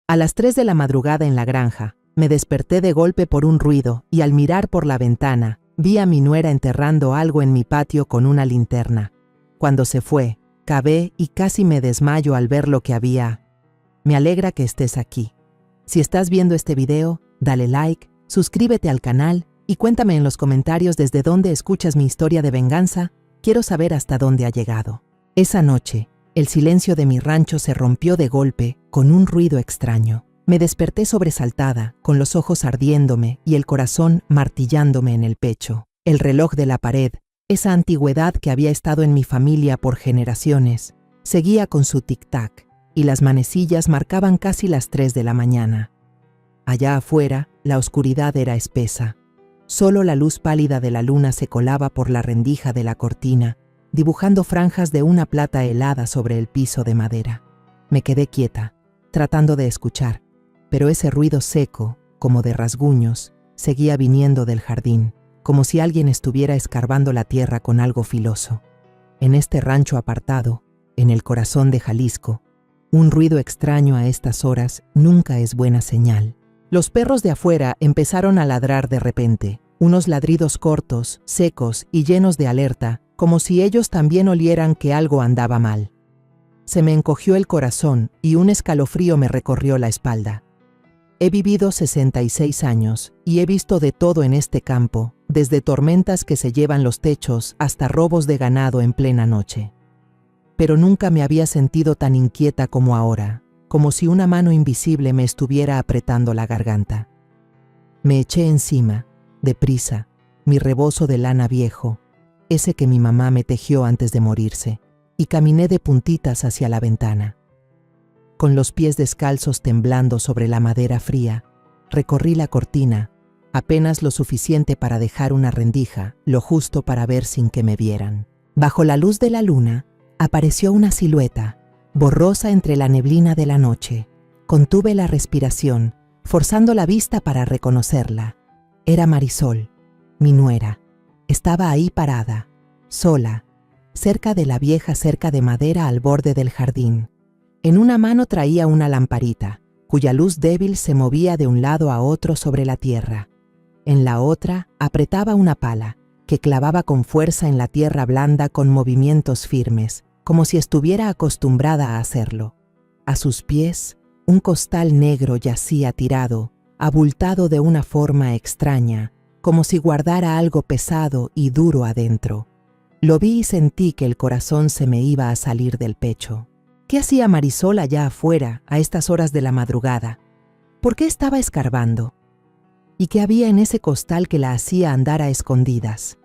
A las 3 de la madrugada en la granja, me desperté de golpe por un ruido y al mirar por la ventana, vi a mi nuera enterrando algo en mi patio con una linterna. Cuando se fue, cavé y casi me desmayo al ver lo que había. Me alegra que estés aquí. Si estás viendo este video, dale like, suscríbete al canal y cuéntame en los comentarios desde dónde escuchas mi historia de venganza. Quiero saber hasta dónde ha llegado. Esa noche, el silencio de mi rancho se rompió de golpe con un ruido extraño. Me desperté sobresaltada, con los ojos ardiéndome y el corazón martillándome en el pecho. El reloj de la pared, esa antigüedad que había estado en mi familia por generaciones, seguía con su tic-tac y las manecillas marcaban casi las 3 de la mañana. Allá afuera, la oscuridad era espesa. Solo la luz pálida de la luna se colaba por la rendija de la cortina, dibujando franjas de una plata helada sobre el piso de madera. Me quedé quieta, tratando de escuchar, pero ese ruido seco, como de rasguños, seguía viniendo del jardín, como si alguien estuviera escarbando la tierra con algo filoso. En este rancho apartado, en el corazón de Jalisco, un ruido extraño a estas horas nunca es buena señal. Los perros de afuera empezaron a ladrar de repente, unos ladridos cortos, secos y llenos de alerta, como si ellos también olieran que algo andaba mal. Se me encogió el corazón y un escalofrío me recorrió la espalda. He vivido 66 años y he visto de todo en este campo, desde tormentas que se llevan los techos hasta robos de ganado en plena noche. Pero nunca me había sentido tan inquieta como ahora, como si una mano invisible me estuviera apretando la garganta. Me eché encima, deprisa, mi rebozo de lana viejo, ese que mi mamá me tejió antes de morirse, y caminé de puntitas hacia la ventana. Con los pies descalzos temblando sobre la madera fría, recorrí la cortina, apenas lo suficiente para dejar una rendija, lo justo para ver sin que me vieran. Bajo la luz de la luna, apareció una silueta, borrosa entre la neblina de la noche. Contuve la respiración, forzando la vista para reconocerla. Era Marisol, mi nuera. Estaba ahí parada, sola, cerca de la vieja cerca de madera al borde del jardín. En una mano traía una lamparita, cuya luz débil se movía de un lado a otro sobre la tierra. En la otra apretaba una pala, que clavaba con fuerza en la tierra blanda con movimientos firmes, como si estuviera acostumbrada a hacerlo. A sus pies, un costal negro yacía tirado, abultado de una forma extraña, como si guardara algo pesado y duro adentro. Lo vi y sentí que el corazón se me iba a salir del pecho. ¿Qué hacía Marisol allá afuera, a estas horas de la madrugada? ¿Por qué estaba escarbando? ¿Y qué había en ese costal que la hacía andar a escondidas?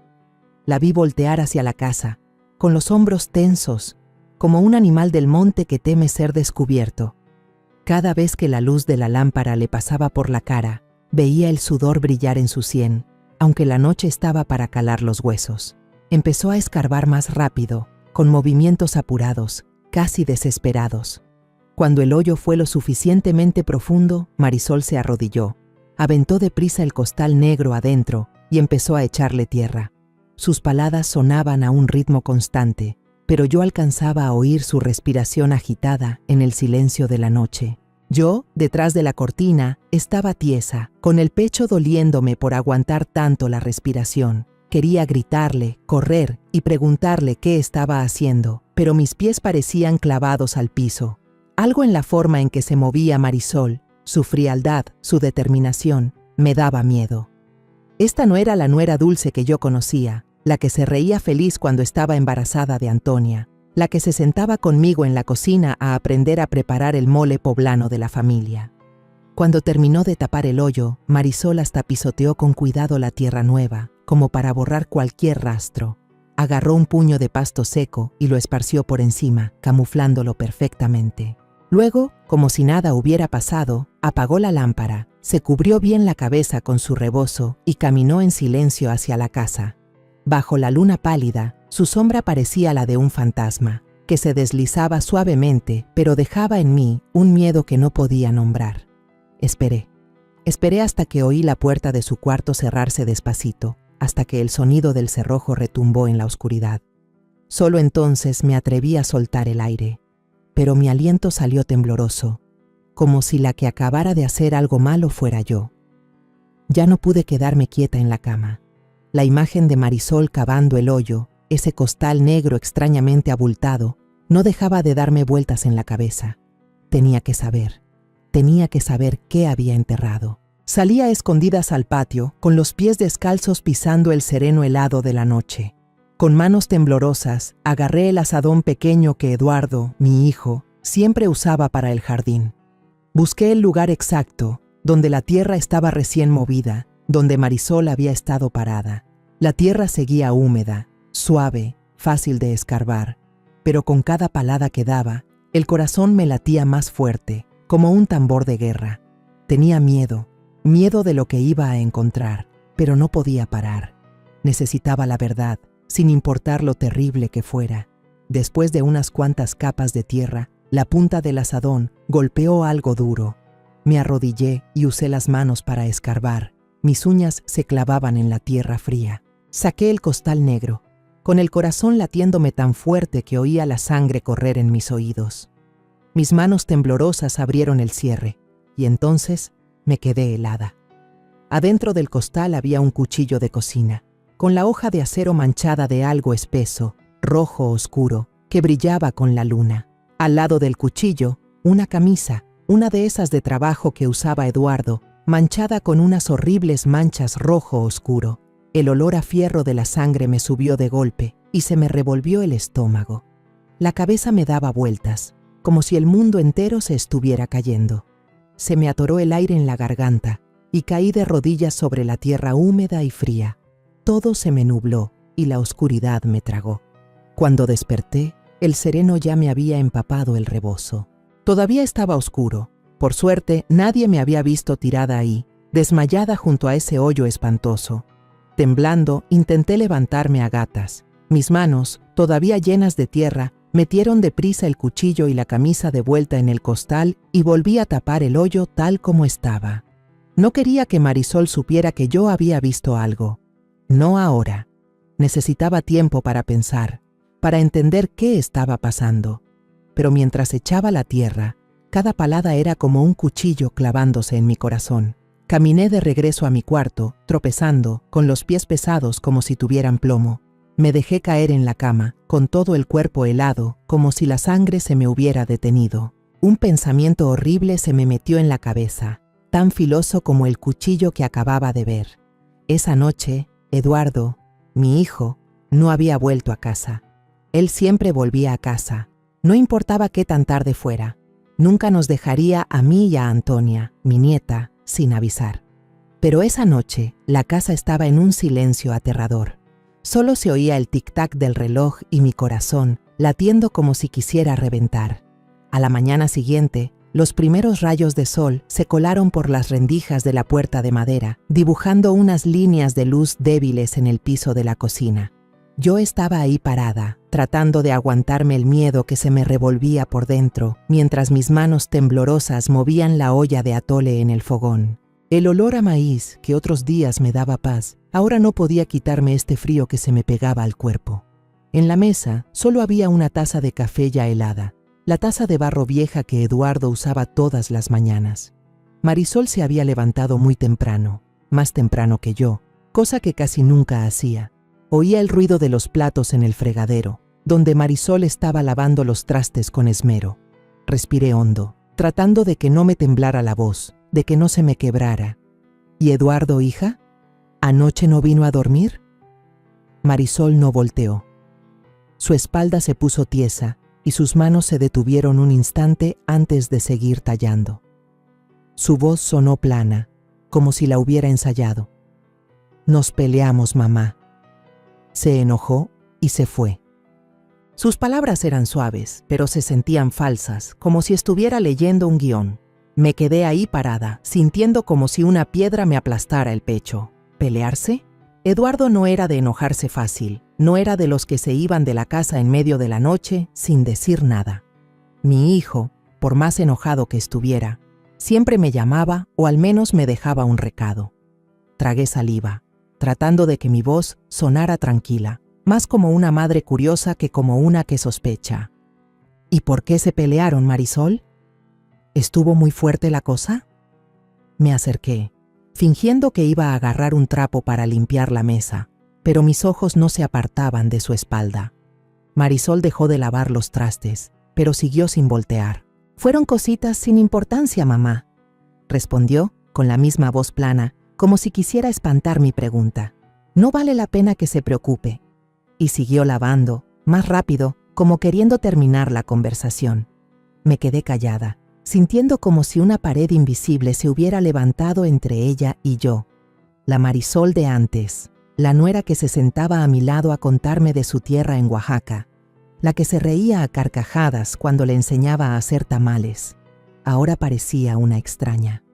La vi voltear hacia la casa, con los hombros tensos, como un animal del monte que teme ser descubierto. Cada vez que la luz de la lámpara le pasaba por la cara, veía el sudor brillar en su sien, aunque la noche estaba para calar los huesos. Empezó a escarbar más rápido, con movimientos apurados, casi desesperados. Cuando el hoyo fue lo suficientemente profundo, Marisol se arrodilló, aventó deprisa el costal negro adentro y empezó a echarle tierra. Sus paladas sonaban a un ritmo constante, pero yo alcanzaba a oír su respiración agitada en el silencio de la noche. Yo, detrás de la cortina, estaba tiesa, con el pecho doliéndome por aguantar tanto la respiración. Quería gritarle, correr y preguntarle qué estaba haciendo, pero mis pies parecían clavados al piso. Algo en la forma en que se movía Marisol, su frialdad, su determinación, me daba miedo. Esta no era la nuera dulce que yo conocía, la que se reía feliz cuando estaba embarazada de Antonia, la que se sentaba conmigo en la cocina a aprender a preparar el mole poblano de la familia. Cuando terminó de tapar el hoyo, Marisol hasta pisoteó con cuidado la tierra nueva, como para borrar cualquier rastro. Agarró un puño de pasto seco y lo esparció por encima, camuflándolo perfectamente. Luego, como si nada hubiera pasado, apagó la lámpara, se cubrió bien la cabeza con su rebozo y caminó en silencio hacia la casa. Bajo la luna pálida, su sombra parecía la de un fantasma, que se deslizaba suavemente, pero dejaba en mí un miedo que no podía nombrar. Esperé hasta que oí la puerta de su cuarto cerrarse despacito, hasta que el sonido del cerrojo retumbó en la oscuridad. Solo entonces me atreví a soltar el aire, pero mi aliento salió tembloroso, como si la que acabara de hacer algo malo fuera yo. Ya no pude quedarme quieta en la cama. La imagen de Marisol cavando el hoyo, ese costal negro extrañamente abultado, no dejaba de darme vueltas en la cabeza. Tenía que saber qué había enterrado. Salí a escondidas al patio, con los pies descalzos pisando el sereno helado de la noche. Con manos temblorosas, agarré el azadón pequeño que Eduardo, mi hijo, siempre usaba para el jardín. Busqué el lugar exacto, donde la tierra estaba recién movida, donde Marisol había estado parada. La tierra seguía húmeda, suave, fácil de escarbar, pero con cada palada que daba, el corazón me latía más fuerte, como un tambor de guerra. Tenía miedo de lo que iba a encontrar, pero no podía parar. Necesitaba la verdad, sin importar lo terrible que fuera. Después de unas cuantas capas de tierra, la punta del azadón golpeó algo duro. Me arrodillé y usé las manos para escarbar. Mis uñas se clavaban en la tierra fría. Saqué el costal negro, con el corazón latiéndome tan fuerte que oía la sangre correr en mis oídos. Mis manos temblorosas abrieron el cierre, y entonces me quedé helada. Adentro del costal había un cuchillo de cocina, con la hoja de acero manchada de algo espeso, rojo oscuro, que brillaba con la luna. Al lado del cuchillo, una camisa, una de esas de trabajo que usaba Eduardo, manchada con unas horribles manchas rojo oscuro. El olor a fierro de la sangre me subió de golpe y se me revolvió el estómago. La cabeza me daba vueltas, como si el mundo entero se estuviera cayendo. Se me atoró el aire en la garganta y caí de rodillas sobre la tierra húmeda y fría. Todo se me nubló y la oscuridad me tragó. Cuando desperté, el sereno ya me había empapado el rebozo. Todavía estaba oscuro. Por suerte, nadie me había visto tirada ahí, desmayada junto a ese hoyo espantoso. Temblando, intenté levantarme a gatas. Mis manos, todavía llenas de tierra, metieron deprisa el cuchillo y la camisa de vuelta en el costal y volví a tapar el hoyo tal como estaba. No quería que Marisol supiera que yo había visto algo. No ahora. Necesitaba tiempo para pensar, para entender qué estaba pasando. Pero mientras echaba la tierra, cada palada era como un cuchillo clavándose en mi corazón. Caminé de regreso a mi cuarto, tropezando, con los pies pesados como si tuvieran plomo. Me dejé caer en la cama, con todo el cuerpo helado, como si la sangre se me hubiera detenido. Un pensamiento horrible se me metió en la cabeza, tan filoso como el cuchillo que acababa de ver. Esa noche, Eduardo, mi hijo, no había vuelto a casa. Él siempre volvía a casa, no importaba qué tan tarde fuera. Nunca nos dejaría a mí y a Antonia, mi nieta, sin avisar. Pero esa noche, la casa estaba en un silencio aterrador. Solo se oía el tic-tac del reloj y mi corazón, latiendo como si quisiera reventar. A la mañana siguiente, los primeros rayos de sol se colaron por las rendijas de la puerta de madera, dibujando unas líneas de luz débiles en el piso de la cocina. Yo estaba ahí parada, tratando de aguantarme el miedo que se me revolvía por dentro, mientras mis manos temblorosas movían la olla de atole en el fogón. El olor a maíz, que otros días me daba paz, ahora no podía quitarme este frío que se me pegaba al cuerpo. En la mesa solo había una taza de café ya helada, la taza de barro vieja que Eduardo usaba todas las mañanas. Marisol se había levantado muy temprano, más temprano que yo, cosa que casi nunca hacía. Oía el ruido de los platos en el fregadero, donde Marisol estaba lavando los trastes con esmero. Respiré hondo, tratando de que no me temblara la voz, de que no se me quebrara. ¿Y Eduardo, hija? ¿Anoche no vino a dormir? Marisol no volteó. Su espalda se puso tiesa y sus manos se detuvieron un instante antes de seguir tallando. Su voz sonó plana, como si la hubiera ensayado. Nos peleamos, mamá. Se enojó y se fue. Sus palabras eran suaves, pero se sentían falsas, como si estuviera leyendo un guión. Me quedé ahí parada, sintiendo como si una piedra me aplastara el pecho. ¿Pelearse? Eduardo no era de enojarse fácil, no era de los que se iban de la casa en medio de la noche sin decir nada. Mi hijo, por más enojado que estuviera, siempre me llamaba o al menos me dejaba un recado. Tragué saliva, tratando de que mi voz sonara tranquila, más como una madre curiosa que como una que sospecha. ¿Y por qué se pelearon, Marisol? ¿Estuvo muy fuerte la cosa? Me acerqué, fingiendo que iba a agarrar un trapo para limpiar la mesa, pero mis ojos no se apartaban de su espalda. Marisol dejó de lavar los trastes, pero siguió sin voltear. «Fueron cositas sin importancia, mamá», respondió con la misma voz plana, como si quisiera espantar mi pregunta. «No vale la pena que se preocupe». Y siguió lavando, más rápido, como queriendo terminar la conversación. Me quedé callada, sintiendo como si una pared invisible se hubiera levantado entre ella y yo. La Marisol de antes, la nuera que se sentaba a mi lado a contarme de su tierra en Oaxaca, la que se reía a carcajadas cuando le enseñaba a hacer tamales, ahora parecía una extraña.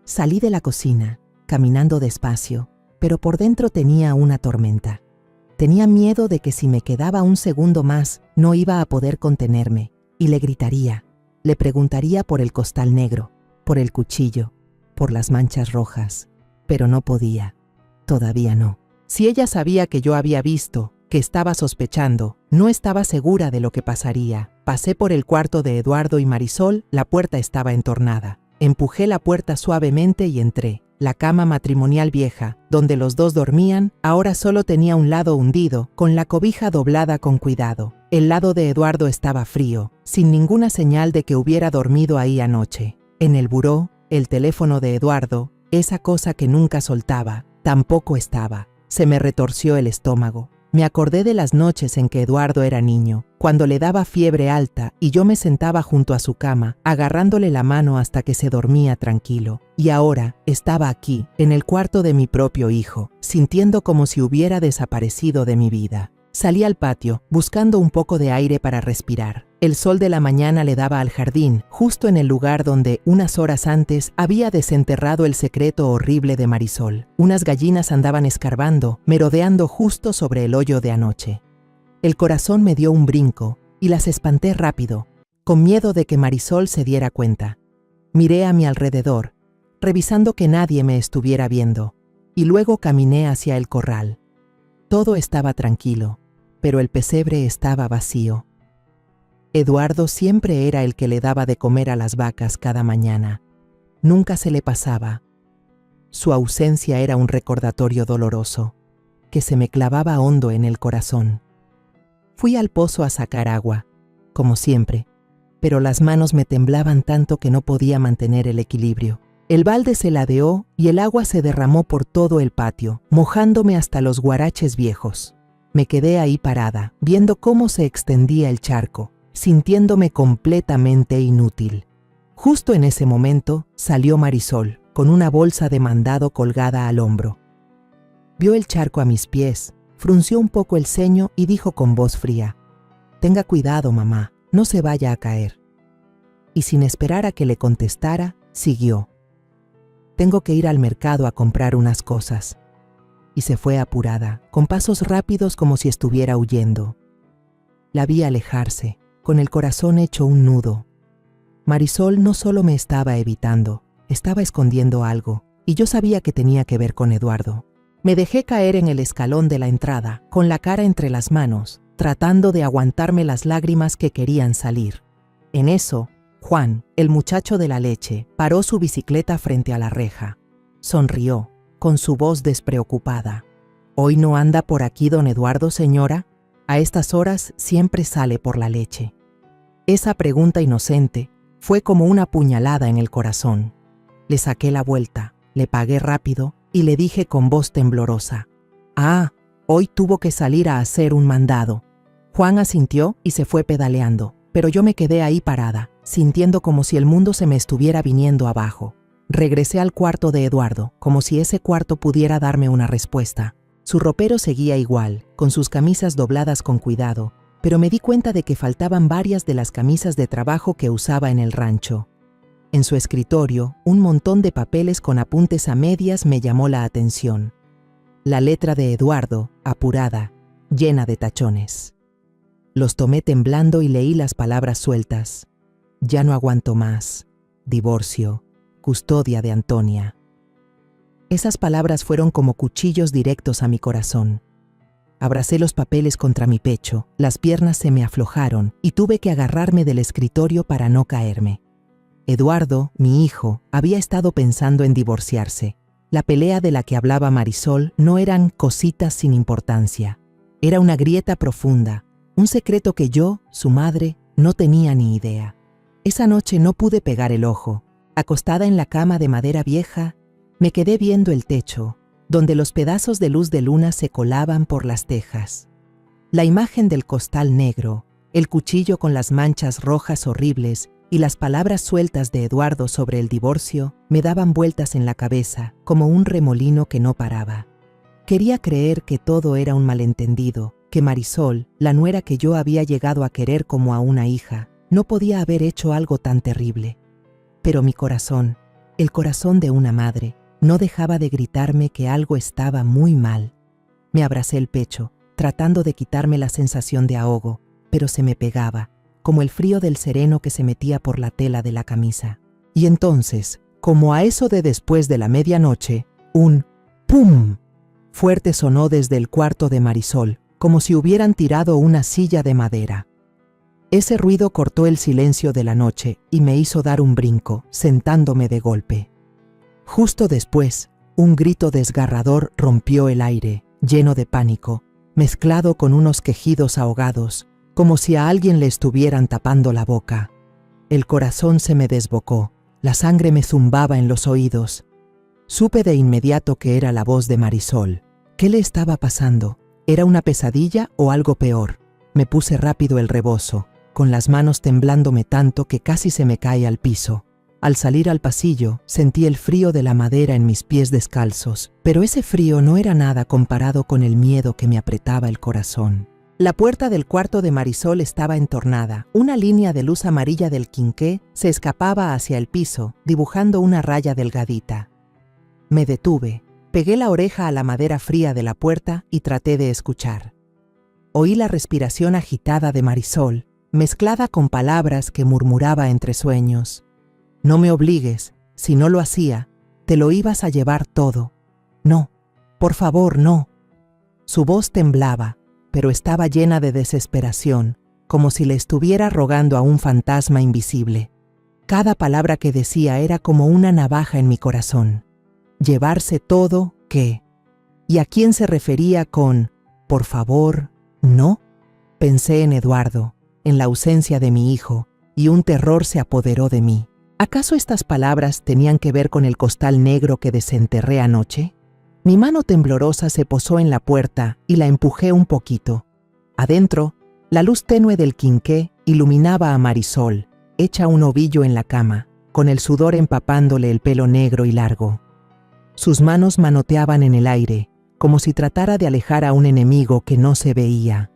Salí de la cocina, caminando despacio, pero por dentro tenía una tormenta. Tenía miedo de que si me quedaba un segundo más, no iba a poder contenerme, y le gritaría, le preguntaría por el costal negro, por el cuchillo, por las manchas rojas, pero no podía, todavía no. Si ella sabía que yo había visto, que estaba sospechando, no estaba segura de lo que pasaría. Pasé por el cuarto de Eduardo y Marisol, la puerta estaba entornada. Empujé la puerta suavemente y entré. La cama matrimonial vieja, donde los dos dormían, ahora solo tenía un lado hundido, con la cobija doblada con cuidado. El lado de Eduardo estaba frío, sin ninguna señal de que hubiera dormido ahí anoche. En el buró, el teléfono de Eduardo, esa cosa que nunca soltaba, tampoco estaba. Se me retorció el estómago. Me acordé de las noches en que Eduardo era niño, cuando le daba fiebre alta y yo me sentaba junto a su cama, agarrándole la mano hasta que se dormía tranquilo. Y ahora estaba aquí, en el cuarto de mi propio hijo, sintiendo como si hubiera desaparecido de mi vida. Salí al patio, buscando un poco de aire para respirar. El sol de la mañana le daba al jardín, justo en el lugar donde, unas horas antes, había desenterrado el secreto horrible de Marisol. Unas gallinas andaban escarbando, merodeando justo sobre el hoyo de anoche. El corazón me dio un brinco, y las espanté rápido, con miedo de que Marisol se diera cuenta. Miré a mi alrededor, revisando que nadie me estuviera viendo, y luego caminé hacia el corral. Todo estaba tranquilo, pero el pesebre estaba vacío. Eduardo siempre era el que le daba de comer a las vacas cada mañana. Nunca se le pasaba. Su ausencia era un recordatorio doloroso, que se me clavaba hondo en el corazón. Fui al pozo a sacar agua, como siempre, pero las manos me temblaban tanto que no podía mantener el equilibrio. El balde se ladeó y el agua se derramó por todo el patio, mojándome hasta los guaraches viejos. Me quedé ahí parada, viendo cómo se extendía el charco, sintiéndome completamente inútil. Justo en ese momento salió Marisol, con una bolsa de mandado colgada al hombro. Vio el charco a mis pies, frunció un poco el ceño y dijo con voz fría: «Tenga cuidado, mamá, no se vaya a caer». Y sin esperar a que le contestara, siguió: «Tengo que ir al mercado a comprar unas cosas». Y se fue apurada, con pasos rápidos como si estuviera huyendo. La vi alejarse, con el corazón hecho un nudo. Marisol no solo me estaba evitando, estaba escondiendo algo, y yo sabía que tenía que ver con Eduardo. Me dejé caer en el escalón de la entrada, con la cara entre las manos, tratando de aguantarme las lágrimas que querían salir. En eso, Juan, el muchacho de la leche, paró su bicicleta frente a la reja. Sonrió, con su voz despreocupada. «¿Hoy no anda por aquí don Eduardo, señora? A estas horas siempre sale por la leche». Esa pregunta inocente fue como una puñalada en el corazón. Le saqué la vuelta, le pagué rápido y le dije con voz temblorosa: «Ah, hoy tuvo que salir a hacer un mandado». Juan asintió y se fue pedaleando, pero yo me quedé ahí parada, sintiendo como si el mundo se me estuviera viniendo abajo. Regresé al cuarto de Eduardo, como si ese cuarto pudiera darme una respuesta. Su ropero seguía igual, con sus camisas dobladas con cuidado, pero me di cuenta de que faltaban varias de las camisas de trabajo que usaba en el rancho. En su escritorio, un montón de papeles con apuntes a medias me llamó la atención. La letra de Eduardo, apurada, llena de tachones. Los tomé temblando y leí las palabras sueltas: «Ya no aguanto más. Divorcio. Custodia de Antonia». Esas palabras fueron como cuchillos directos a mi corazón. Abracé los papeles contra mi pecho, las piernas se me aflojaron y tuve que agarrarme del escritorio para no caerme. Eduardo, mi hijo, había estado pensando en divorciarse. La pelea de la que hablaba Marisol no eran cositas sin importancia. Era una grieta profunda, un secreto que yo, su madre, no tenía ni idea. Esa noche no pude pegar el ojo. Acostada en la cama de madera vieja, me quedé viendo el techo, donde los pedazos de luz de luna se colaban por las tejas. La imagen del costal negro, el cuchillo con las manchas rojas horribles y las palabras sueltas de Eduardo sobre el divorcio me daban vueltas en la cabeza como un remolino que no paraba. Quería creer que todo era un malentendido, que Marisol, la nuera que yo había llegado a querer como a una hija, no podía haber hecho algo tan terrible. Pero mi corazón, el corazón de una madre, no dejaba de gritarme que algo estaba muy mal. Me abracé el pecho, tratando de quitarme la sensación de ahogo, pero se me pegaba, como el frío del sereno que se metía por la tela de la camisa. Y entonces, como a eso de después de la medianoche, un ¡pum! Fuerte sonó desde el cuarto de Marisol, como si hubieran tirado una silla de madera. Ese ruido cortó el silencio de la noche y me hizo dar un brinco, sentándome de golpe. Justo después, un grito desgarrador rompió el aire, lleno de pánico, mezclado con unos quejidos ahogados, como si a alguien le estuvieran tapando la boca. El corazón se me desbocó, la sangre me zumbaba en los oídos. Supe de inmediato que era la voz de Marisol. ¿Qué le estaba pasando? ¿Era una pesadilla o algo peor? Me puse rápido el rebozo, con las manos temblándome tanto que casi se me cae al piso. Al salir al pasillo, sentí el frío de la madera en mis pies descalzos, pero ese frío no era nada comparado con el miedo que me apretaba el corazón. La puerta del cuarto de Marisol estaba entornada. Una línea de luz amarilla del quinqué se escapaba hacia el piso, dibujando una raya delgadita. Me detuve, pegué la oreja a la madera fría de la puerta y traté de escuchar. Oí la respiración agitada de Marisol, mezclada con palabras que murmuraba entre sueños. No me obligues, si no lo hacía, te lo ibas a llevar todo. No, por favor, no. Su voz temblaba, pero estaba llena de desesperación, como si le estuviera rogando a un fantasma invisible. Cada palabra que decía era como una navaja en mi corazón. Llevarse todo, ¿qué? ¿Y a quién se refería con «por favor, no»? Pensé en Eduardo, en la ausencia de mi hijo, y un terror se apoderó de mí. ¿Acaso estas palabras tenían que ver con el costal negro que desenterré anoche? Mi mano temblorosa se posó en la puerta y la empujé un poquito. Adentro, la luz tenue del quinqué iluminaba a Marisol, hecha un ovillo en la cama, con el sudor empapándole el pelo negro y largo. Sus manos manoteaban en el aire, como si tratara de alejar a un enemigo que no se veía.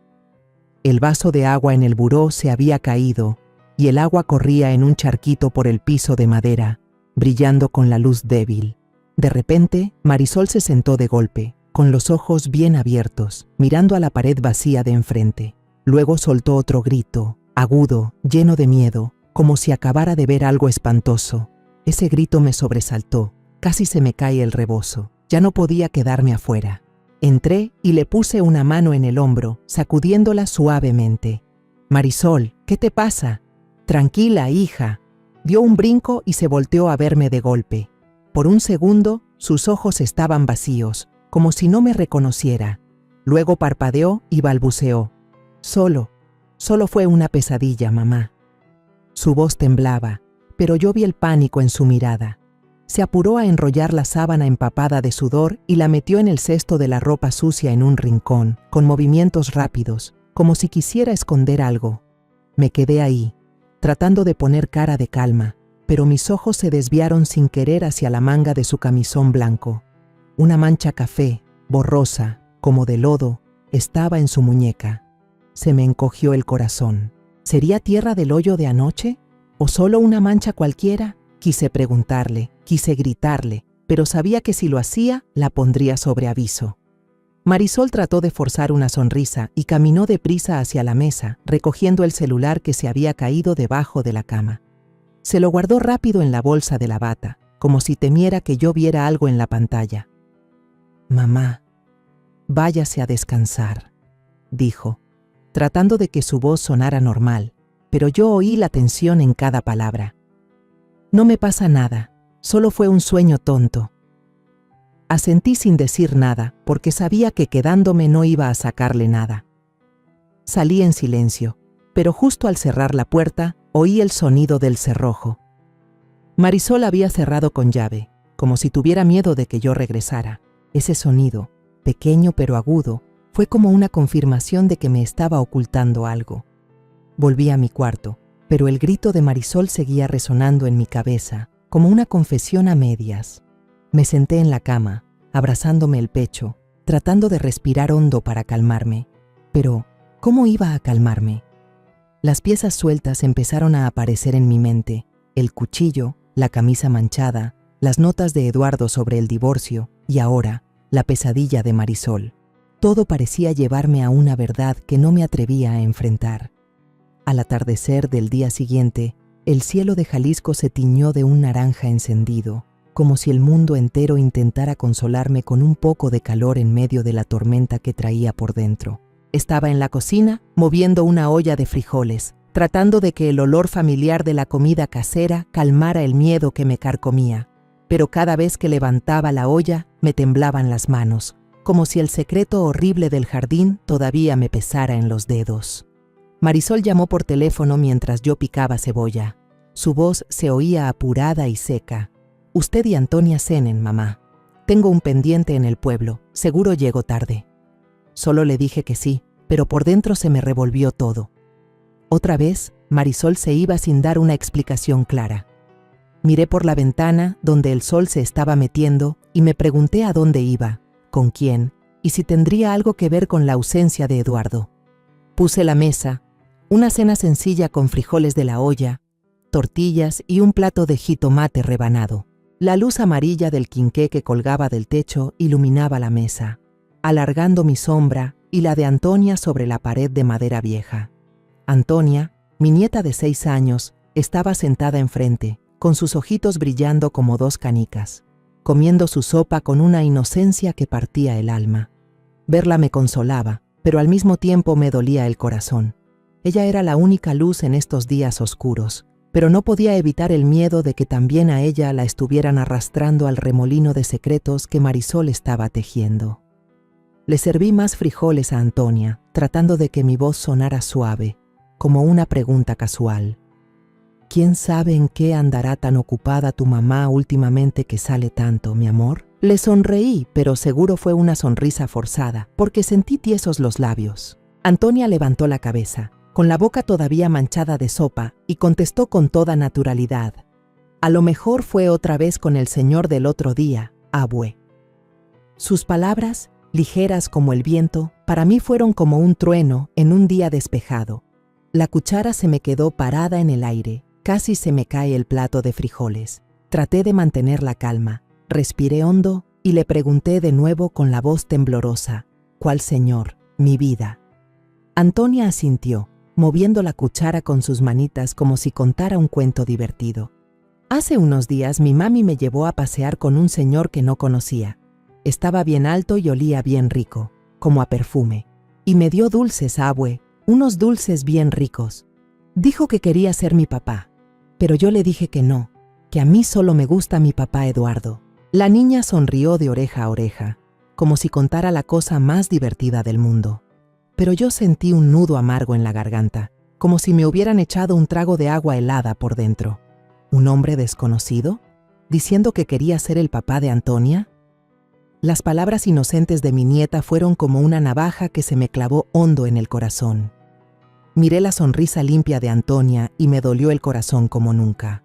El vaso de agua en el buró se había caído, y el agua corría en un charquito por el piso de madera, brillando con la luz débil. De repente, Marisol se sentó de golpe, con los ojos bien abiertos, mirando a la pared vacía de enfrente. Luego soltó otro grito, agudo, lleno de miedo, como si acabara de ver algo espantoso. Ese grito me sobresaltó, casi se me cae el rebozo. Ya no podía quedarme afuera. Entré y le puse una mano en el hombro, sacudiéndola suavemente. «Marisol, ¿qué te pasa?» «Tranquila, hija». Dio un brinco y se volteó a verme de golpe. Por un segundo, sus ojos estaban vacíos, como si no me reconociera. Luego parpadeó y balbuceó. Solo fue una pesadilla, mamá». Su voz temblaba, pero yo vi el pánico en su mirada. Se apuró a enrollar la sábana empapada de sudor y la metió en el cesto de la ropa sucia en un rincón, con movimientos rápidos, como si quisiera esconder algo. Me quedé ahí, tratando de poner cara de calma, pero mis ojos se desviaron sin querer hacia la manga de su camisón blanco. Una mancha café, borrosa, como de lodo, estaba en su muñeca. Se me encogió el corazón. ¿Sería tierra del hoyo de anoche? ¿O solo una mancha cualquiera? Quise preguntarle, quise gritarle, pero sabía que si lo hacía, la pondría sobre aviso. Marisol trató de forzar una sonrisa y caminó deprisa hacia la mesa, recogiendo el celular que se había caído debajo de la cama. Se lo guardó rápido en la bolsa de la bata, como si temiera que yo viera algo en la pantalla. «Mamá, váyase a descansar», dijo, tratando de que su voz sonara normal, pero yo oí la tensión en cada palabra. No me pasa nada, solo fue un sueño tonto. Asentí sin decir nada, porque sabía que quedándome no iba a sacarle nada. Salí en silencio, pero justo al cerrar la puerta, oí el sonido del cerrojo. Marisol había cerrado con llave, como si tuviera miedo de que yo regresara. Ese sonido, pequeño pero agudo, fue como una confirmación de que me estaba ocultando algo. Volví a mi cuarto, pero el grito de Marisol seguía resonando en mi cabeza, como una confesión a medias. Me senté en la cama, abrazándome el pecho, tratando de respirar hondo para calmarme. Pero, ¿cómo iba a calmarme? Las piezas sueltas empezaron a aparecer en mi mente: el cuchillo, la camisa manchada, las notas de Eduardo sobre el divorcio y ahora, la pesadilla de Marisol. Todo parecía llevarme a una verdad que no me atrevía a enfrentar. Al atardecer del día siguiente, el cielo de Jalisco se tiñó de un naranja encendido, como si el mundo entero intentara consolarme con un poco de calor en medio de la tormenta que traía por dentro. Estaba en la cocina, moviendo una olla de frijoles, tratando de que el olor familiar de la comida casera calmara el miedo que me carcomía. Pero cada vez que levantaba la olla, me temblaban las manos, como si el secreto horrible del jardín todavía me pesara en los dedos. Marisol llamó por teléfono mientras yo picaba cebolla. Su voz se oía apurada y seca. «Usted y Antonia cenen, mamá. Tengo un pendiente en el pueblo, seguro llego tarde». Solo le dije que sí, pero por dentro se me revolvió todo. Otra vez, Marisol se iba sin dar una explicación clara. Miré por la ventana, donde el sol se estaba metiendo, y me pregunté a dónde iba, con quién, y si tendría algo que ver con la ausencia de Eduardo. Puse la mesa, una cena sencilla con frijoles de la olla, tortillas y un plato de jitomate rebanado. La luz amarilla del quinqué que colgaba del techo iluminaba la mesa, alargando mi sombra y la de Antonia sobre la pared de madera vieja. Antonia, mi nieta de 6 años, estaba sentada enfrente, con sus ojitos brillando como 2 canicas, comiendo su sopa con una inocencia que partía el alma. Verla me consolaba, pero al mismo tiempo me dolía el corazón. Ella era la única luz en estos días oscuros, pero no podía evitar el miedo de que también a ella la estuvieran arrastrando al remolino de secretos que Marisol estaba tejiendo. Le serví más frijoles a Antonia, tratando de que mi voz sonara suave, como una pregunta casual. ¿Quién sabe en qué andará tan ocupada tu mamá últimamente que sale tanto, mi amor? Le sonreí, pero seguro fue una sonrisa forzada, porque sentí tiesos los labios. Antonia levantó la cabeza, con la boca todavía manchada de sopa, y contestó con toda naturalidad: «A lo mejor fue otra vez con el señor del otro día, abue». Sus palabras, ligeras como el viento, para mí fueron como un trueno en un día despejado. La cuchara se me quedó parada en el aire, casi se me cae el plato de frijoles. Traté de mantener la calma, respiré hondo y le pregunté de nuevo con la voz temblorosa: «¿Cuál señor, mi vida?». Antonia asintió, moviendo la cuchara con sus manitas como si contara un cuento divertido. «Hace unos días mi mami me llevó a pasear con un señor que no conocía. Estaba bien alto y olía bien rico, como a perfume. Y me dio dulces, abue, unos dulces bien ricos. Dijo que quería ser mi papá, pero yo le dije que no, que a mí solo me gusta mi papá Eduardo». La niña sonrió de oreja a oreja, como si contara la cosa más divertida del mundo. Pero yo sentí un nudo amargo en la garganta, como si me hubieran echado un trago de agua helada por dentro. ¿Un hombre desconocido? ¿Diciendo que quería ser el papá de Antonia? Las palabras inocentes de mi nieta fueron como una navaja que se me clavó hondo en el corazón. Miré la sonrisa limpia de Antonia y me dolió el corazón como nunca.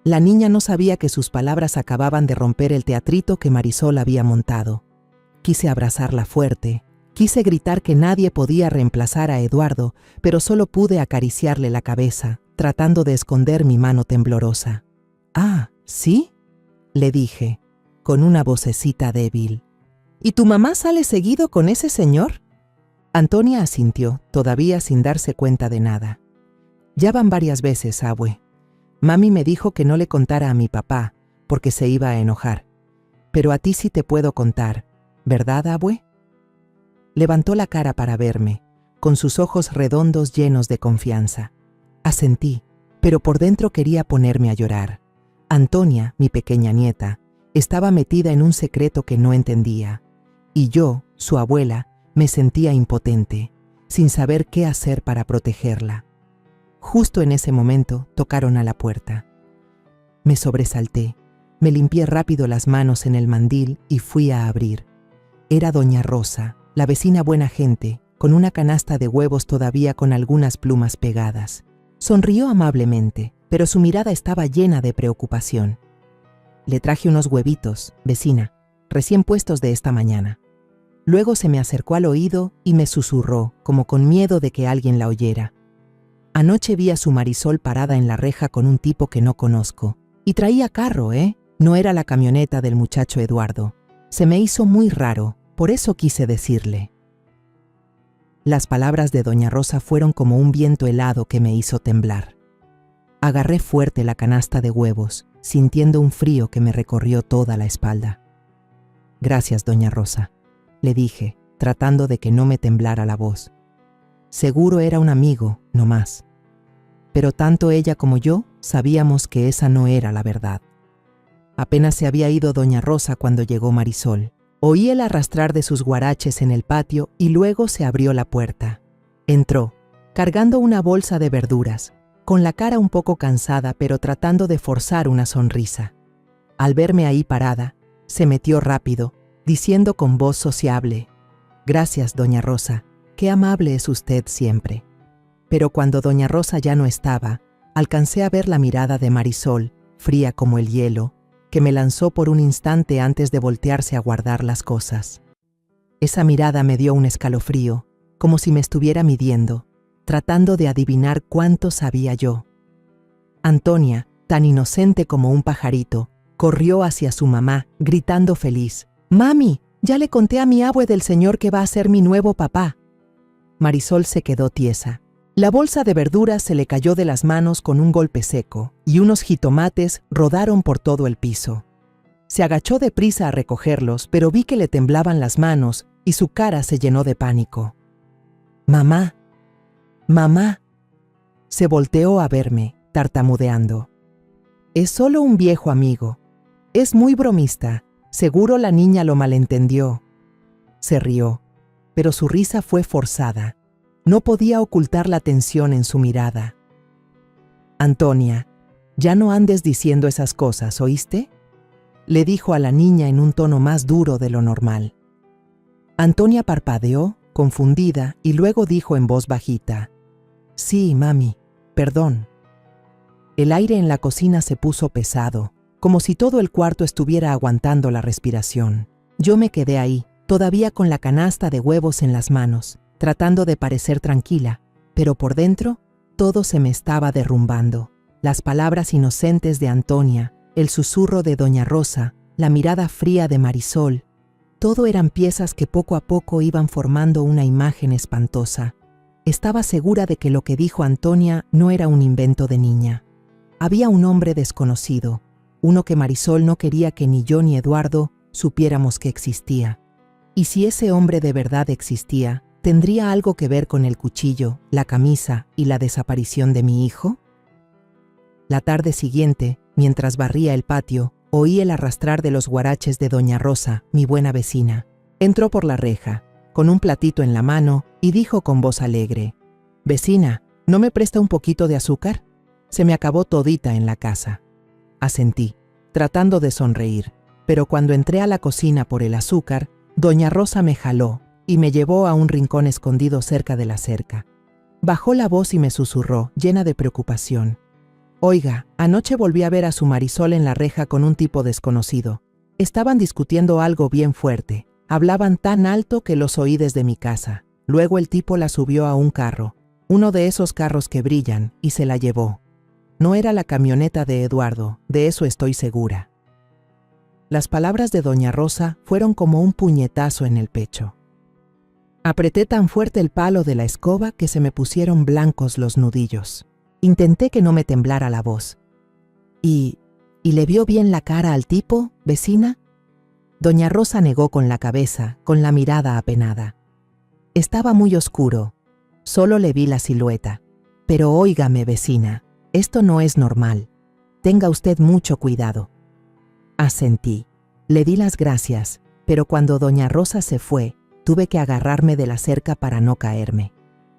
La niña no sabía que sus palabras acababan de romper el teatrito que Marisol había montado. Quise abrazarla fuerte, quise gritar que nadie podía reemplazar a Eduardo, pero solo pude acariciarle la cabeza, tratando de esconder mi mano temblorosa. «Ah, ¿sí?», le dije, con una vocecita débil. «¿Y tu mamá sale seguido con ese señor?». Antonia asintió, todavía sin darse cuenta de nada. «Ya van varias veces, abue. Mami me dijo que no le contara a mi papá, porque se iba a enojar. Pero a ti sí te puedo contar, ¿verdad, abue?». Levantó la cara para verme, con sus ojos redondos llenos de confianza. Asentí, pero por dentro quería ponerme a llorar. Antonia, mi pequeña nieta, estaba metida en un secreto que no entendía, y yo, su abuela, me sentía impotente, sin saber qué hacer para protegerla. Justo en ese momento tocaron a la puerta. Me sobresalté, me limpié rápido las manos en el mandil y fui a abrir. Era doña Rosa, la vecina buena gente, con una canasta de huevos todavía con algunas plumas pegadas. Sonrió amablemente, pero su mirada estaba llena de preocupación. Le traje unos huevitos, vecina, recién puestos de esta mañana. Luego se me acercó al oído y me susurró, como con miedo de que alguien la oyera. Anoche vi a su Marisol parada en la reja con un tipo que no conozco. Y traía carro, ¿eh? No era la camioneta del muchacho Eduardo. Se me hizo muy raro, por eso quise decirle. Las palabras de doña Rosa fueron como un viento helado que me hizo temblar. Agarré fuerte la canasta de huevos, sintiendo un frío que me recorrió toda la espalda. Gracias, doña Rosa, le dije, tratando de que no me temblara la voz. Seguro era un amigo, no más. Pero tanto ella como yo sabíamos que esa no era la verdad. Apenas se había ido doña Rosa cuando llegó Marisol. Oí el arrastrar de sus guaraches en el patio y luego se abrió la puerta. Entró, cargando una bolsa de verduras, con la cara un poco cansada pero tratando de forzar una sonrisa. Al verme ahí parada, se metió rápido, diciendo con voz sociable: «Gracias, doña Rosa, qué amable es usted siempre». Pero cuando doña Rosa ya no estaba, alcancé a ver la mirada de Marisol, fría como el hielo, que me lanzó por un instante antes de voltearse a guardar las cosas. Esa mirada me dio un escalofrío, como si me estuviera midiendo, tratando de adivinar cuánto sabía yo. Antonia, tan inocente como un pajarito, corrió hacia su mamá, gritando feliz: «Mami, ya le conté a mi abue del señor que va a ser mi nuevo papá». Marisol se quedó tiesa. La bolsa de verduras se le cayó de las manos con un golpe seco y unos jitomates rodaron por todo el piso. Se agachó deprisa a recogerlos, pero vi que le temblaban las manos y su cara se llenó de pánico. «Mamá, mamá». Se volteó a verme, tartamudeando. «Es solo un viejo amigo. Es muy bromista. Seguro la niña lo malentendió». Se rió, pero su risa fue forzada. No podía ocultar la tensión en su mirada. «Antonia, ya no andes diciendo esas cosas, ¿oíste?», le dijo a la niña en un tono más duro de lo normal. Antonia parpadeó, confundida, y luego dijo en voz bajita: «Sí, mami, perdón». El aire en la cocina se puso pesado, como si todo el cuarto estuviera aguantando la respiración. Yo me quedé ahí, todavía con la canasta de huevos en las manos, tratando de parecer tranquila, pero por dentro todo se me estaba derrumbando. Las palabras inocentes de Antonia, el susurro de doña Rosa, la mirada fría de Marisol, todo eran piezas que poco a poco iban formando una imagen espantosa. Estaba segura de que lo que dijo Antonia no era un invento de niña. Había un hombre desconocido, uno que Marisol no quería que ni yo ni Eduardo supiéramos que existía. Y si ese hombre de verdad existía, ¿tendría algo que ver con el cuchillo, la camisa y la desaparición de mi hijo? La tarde siguiente, mientras barría el patio, oí el arrastrar de los guaraches de doña Rosa, mi buena vecina. Entró por la reja, con un platito en la mano, y dijo con voz alegre: «Vecina, ¿no me presta un poquito de azúcar? Se me acabó todita en la casa». Asentí, tratando de sonreír, pero cuando entré a la cocina por el azúcar, doña Rosa me jaló y me llevó a un rincón escondido cerca de la cerca. Bajó la voz y me susurró, llena de preocupación: «Oiga, anoche volví a ver a su Marisol en la reja con un tipo desconocido. Estaban discutiendo algo bien fuerte. Hablaban tan alto que los oí desde mi casa. Luego el tipo la subió a un carro, uno de esos carros que brillan, y se la llevó. No era la camioneta de Eduardo, de eso estoy segura». Las palabras de doña Rosa fueron como un puñetazo en el pecho. Apreté tan fuerte el palo de la escoba que se me pusieron blancos los nudillos. Intenté que no me temblara la voz. ¿Y le vio bien la cara al tipo, vecina?». Doña Rosa negó con la cabeza, con la mirada apenada. «Estaba muy oscuro. Solo le vi la silueta. Pero óigame, vecina, esto no es normal. Tenga usted mucho cuidado. Asentí. Le di las gracias, pero cuando doña Rosa se fue, tuve que agarrarme de la cerca para no caerme.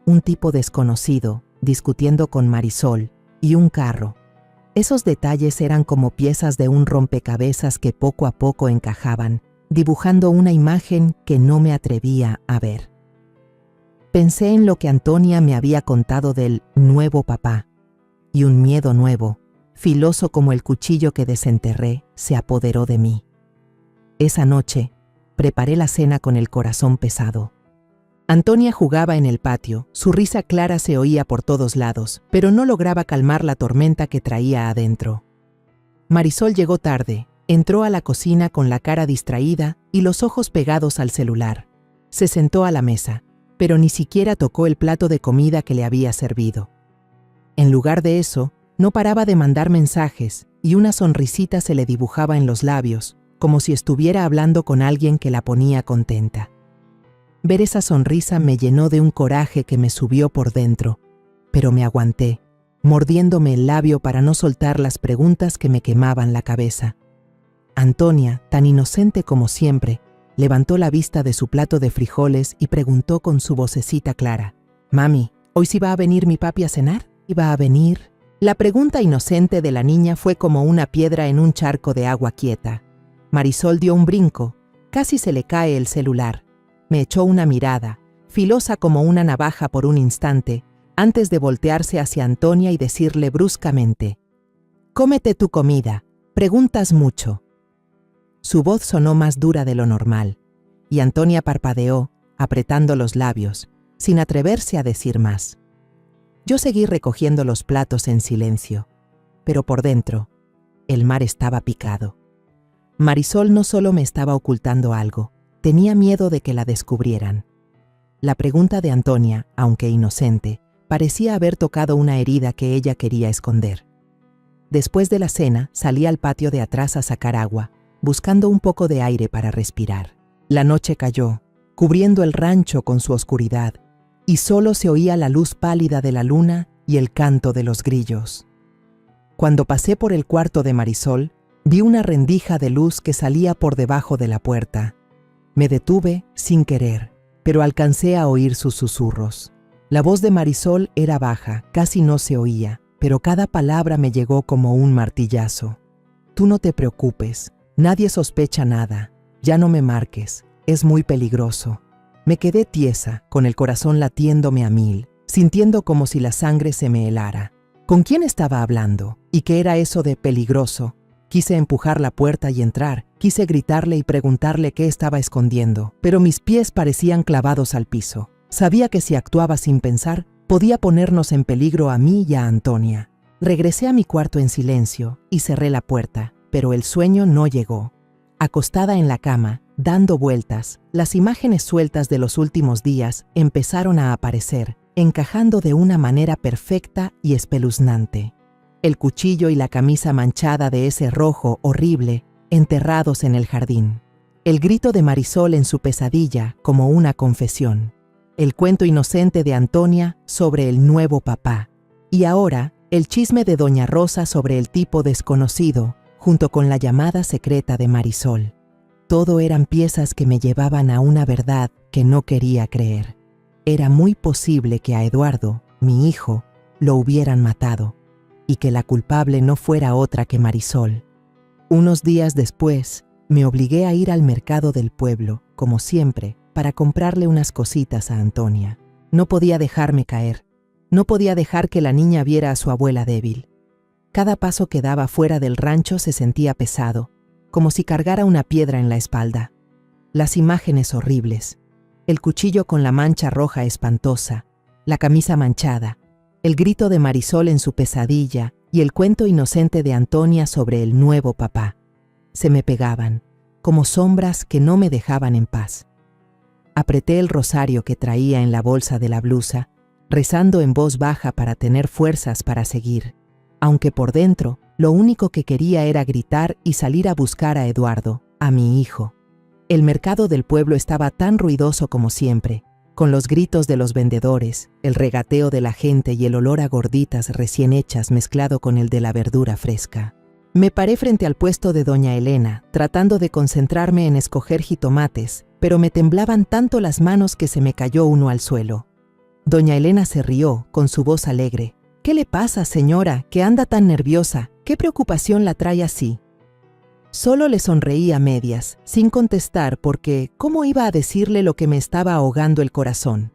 Un tipo desconocido, discutiendo con Marisol, y un carro. Esos detalles eran como piezas de un rompecabezas que poco a poco encajaban, dibujando una imagen que no me atrevía a ver. Pensé en lo que Antonia me había contado del nuevo papá, y un miedo nuevo, filoso como el cuchillo que desenterré, se apoderó de mí. Esa noche, preparé la cena con el corazón pesado. Antonia jugaba en el patio, su risa clara se oía por todos lados, pero no lograba calmar la tormenta que traía adentro. Marisol llegó tarde, entró a la cocina con la cara distraída y los ojos pegados al celular. Se sentó a la mesa, pero ni siquiera tocó el plato de comida que le había servido. En lugar de eso, no paraba de mandar mensajes y una sonrisita se le dibujaba en los labios, como si estuviera hablando con alguien que la ponía contenta. Ver esa sonrisa me llenó de un coraje que me subió por dentro, pero me aguanté, mordiéndome el labio para no soltar las preguntas que me quemaban la cabeza. Antonia, tan inocente como siempre, levantó la vista de su plato de frijoles y preguntó con su vocecita clara: «Mami, ¿hoy sí va a venir mi papi a cenar? ¿Iba a venir?» La pregunta inocente de la niña fue como una piedra en un charco de agua quieta. Marisol dio un brinco, casi se le cae el celular. Me echó una mirada, filosa como una navaja por un instante, antes de voltearse hacia Antonia y decirle bruscamente: «Cómete tu comida, preguntas mucho». Su voz sonó más dura de lo normal, y Antonia parpadeó, apretando los labios, sin atreverse a decir más. Yo seguí recogiendo los platos en silencio, pero por dentro, el mar estaba picado. Marisol no solo me estaba ocultando algo, tenía miedo de que la descubrieran. La pregunta de Antonia, aunque inocente, parecía haber tocado una herida que ella quería esconder. Después de la cena, salí al patio de atrás a sacar agua, buscando un poco de aire para respirar. La noche cayó, cubriendo el rancho con su oscuridad, y solo se oía la luz pálida de la luna y el canto de los grillos. Cuando pasé por el cuarto de Marisol, vi una rendija de luz que salía por debajo de la puerta. Me detuve sin querer, pero alcancé a oír sus susurros. La voz de Marisol era baja, casi no se oía, pero cada palabra me llegó como un martillazo. «Tú no te preocupes, nadie sospecha nada, ya no me marques, es muy peligroso». Me quedé tiesa, con el corazón latiéndome a 1000, sintiendo como si la sangre se me helara. ¿Con quién estaba hablando? ¿Y qué era eso de peligroso? Quise empujar la puerta y entrar, quise gritarle y preguntarle qué estaba escondiendo, pero mis pies parecían clavados al piso. Sabía que si actuaba sin pensar, podía ponernos en peligro a mí y a Antonia. Regresé a mi cuarto en silencio y cerré la puerta, pero el sueño no llegó. Acostada en la cama, dando vueltas, las imágenes sueltas de los últimos días empezaron a aparecer, encajando de una manera perfecta y espeluznante. El cuchillo y la camisa manchada de ese rojo horrible, enterrados en el jardín. El grito de Marisol en su pesadilla como una confesión. El cuento inocente de Antonia sobre el nuevo papá. Y ahora, el chisme de doña Rosa sobre el tipo desconocido, junto con la llamada secreta de Marisol. Todo eran piezas que me llevaban a una verdad que no quería creer. Era muy posible que a Eduardo, mi hijo, lo hubieran matado, y que la culpable no fuera otra que Marisol. Unos días después, me obligué a ir al mercado del pueblo, como siempre, para comprarle unas cositas a Antonia. No podía dejarme caer. No podía dejar que la niña viera a su abuela débil. Cada paso que daba fuera del rancho se sentía pesado, como si cargara una piedra en la espalda. Las imágenes horribles, el cuchillo con la mancha roja espantosa, la camisa manchada, el grito de Marisol en su pesadilla y el cuento inocente de Antonia sobre el nuevo papá. Se me pegaban, como sombras que no me dejaban en paz. Apreté el rosario que traía en la bolsa de la blusa, rezando en voz baja para tener fuerzas para seguir, aunque por dentro lo único que quería era gritar y salir a buscar a Eduardo, a mi hijo. El mercado del pueblo estaba tan ruidoso como siempre, con los gritos de los vendedores, el regateo de la gente y el olor a gorditas recién hechas mezclado con el de la verdura fresca. Me paré frente al puesto de doña Elena, tratando de concentrarme en escoger jitomates, pero me temblaban tanto las manos que se me cayó uno al suelo. Doña Elena se rió, con su voz alegre. «¿Qué le pasa, señora, que anda tan nerviosa? ¿Qué preocupación la trae así?» Solo le sonreí a medias, sin contestar porque ¿cómo iba a decirle lo que me estaba ahogando el corazón?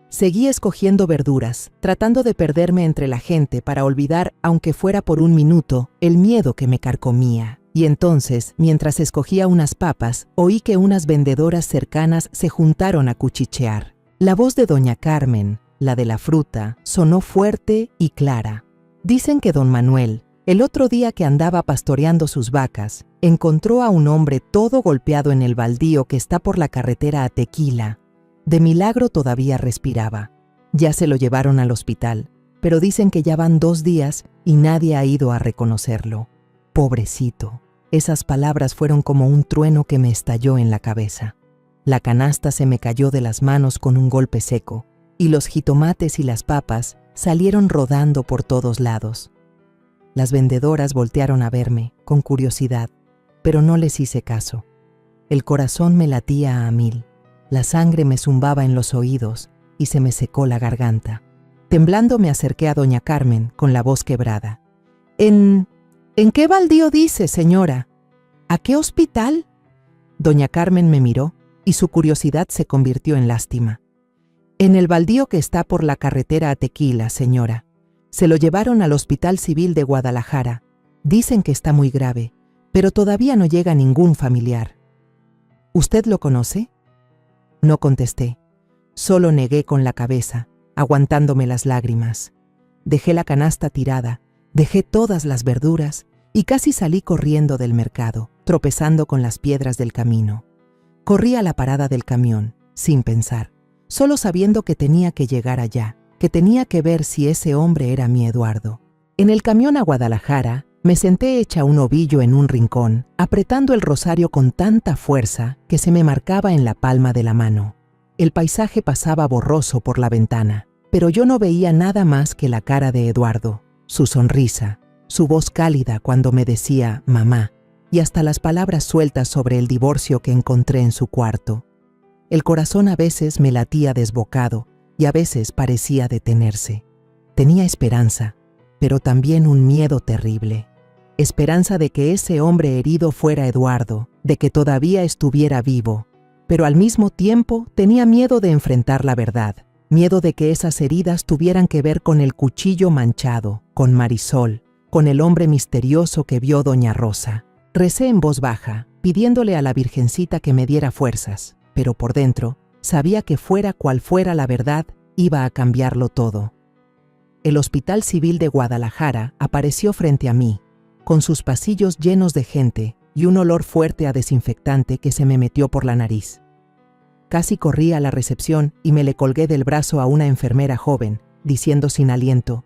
Seguí escogiendo verduras, tratando de perderme entre la gente para olvidar, aunque fuera por un minuto, el miedo que me carcomía. Y entonces, mientras escogía unas papas, oí que unas vendedoras cercanas se juntaron a cuchichear. La voz de doña Carmen, la de la fruta, sonó fuerte y clara. Dicen que don Manuel, el otro día que andaba pastoreando sus vacas, encontró a un hombre todo golpeado en el baldío que está por la carretera a Tequila. De milagro todavía respiraba. Ya se lo llevaron al hospital, pero dicen que ya van 2 días y nadie ha ido a reconocerlo. Pobrecito. Esas palabras fueron como un trueno que me estalló en la cabeza. La canasta se me cayó de las manos con un golpe seco, y los jitomates y las papas salieron rodando por todos lados. Las vendedoras voltearon a verme, con curiosidad, pero no les hice caso. El corazón me latía a 1000, la sangre me zumbaba en los oídos y se me secó la garganta. Temblando me acerqué a doña Carmen, con la voz quebrada. ¿En qué baldío dice, señora? ¿A qué hospital? Doña Carmen me miró y su curiosidad se convirtió en lástima. En el baldío que está por la carretera a Tequila, señora. Se lo llevaron al Hospital Civil de Guadalajara. Dicen que está muy grave, pero todavía no llega ningún familiar. ¿Usted lo conoce? No contesté. Solo negué con la cabeza, aguantándome las lágrimas. Dejé la canasta tirada, dejé todas las verduras y casi salí corriendo del mercado, tropezando con las piedras del camino. Corrí a la parada del camión, sin pensar, solo sabiendo que tenía que llegar allá, que tenía que ver si ese hombre era mi Eduardo. En el camión a Guadalajara, me senté hecha un ovillo en un rincón, apretando el rosario con tanta fuerza que se me marcaba en la palma de la mano. El paisaje pasaba borroso por la ventana, pero yo no veía nada más que la cara de Eduardo, su sonrisa, su voz cálida cuando me decía «mamá», y hasta las palabras sueltas sobre el divorcio que encontré en su cuarto. El corazón a veces me latía desbocado y a veces parecía detenerse. Tenía esperanza, pero también un miedo terrible. Esperanza de que ese hombre herido fuera Eduardo, de que todavía estuviera vivo, pero al mismo tiempo tenía miedo de enfrentar la verdad, miedo de que esas heridas tuvieran que ver con el cuchillo manchado, con Marisol, con el hombre misterioso que vio doña Rosa. Recé en voz baja, pidiéndole a la Virgencita que me diera fuerzas, pero por dentro sabía que fuera cual fuera la verdad, iba a cambiarlo todo. El Hospital Civil de Guadalajara apareció frente a mí, con sus pasillos llenos de gente y un olor fuerte a desinfectante que se me metió por la nariz. Casi corrí a la recepción y me le colgué del brazo a una enfermera joven, diciendo sin aliento: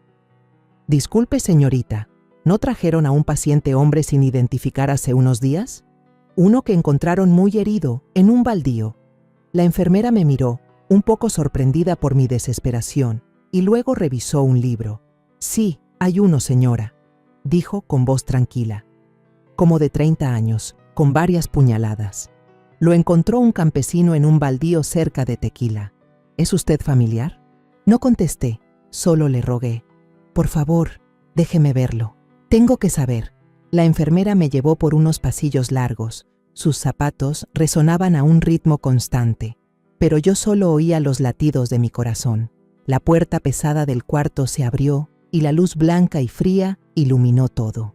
«Disculpe, señorita, ¿no trajeron a un paciente hombre sin identificar hace unos días? Uno que encontraron muy herido, en un baldío». La enfermera me miró, un poco sorprendida por mi desesperación, y luego revisó un libro. «Sí, hay uno, señora», dijo con voz tranquila. Como de 30 años, con varias puñaladas. Lo encontró un campesino en un baldío cerca de Tequila. ¿Es usted familiar? No contesté, solo le rogué: «Por favor, déjeme verlo. Tengo que saber». La enfermera me llevó por unos pasillos largos. Sus zapatos resonaban a un ritmo constante, pero yo solo oía los latidos de mi corazón. La puerta pesada del cuarto se abrió y la luz blanca y fría iluminó todo.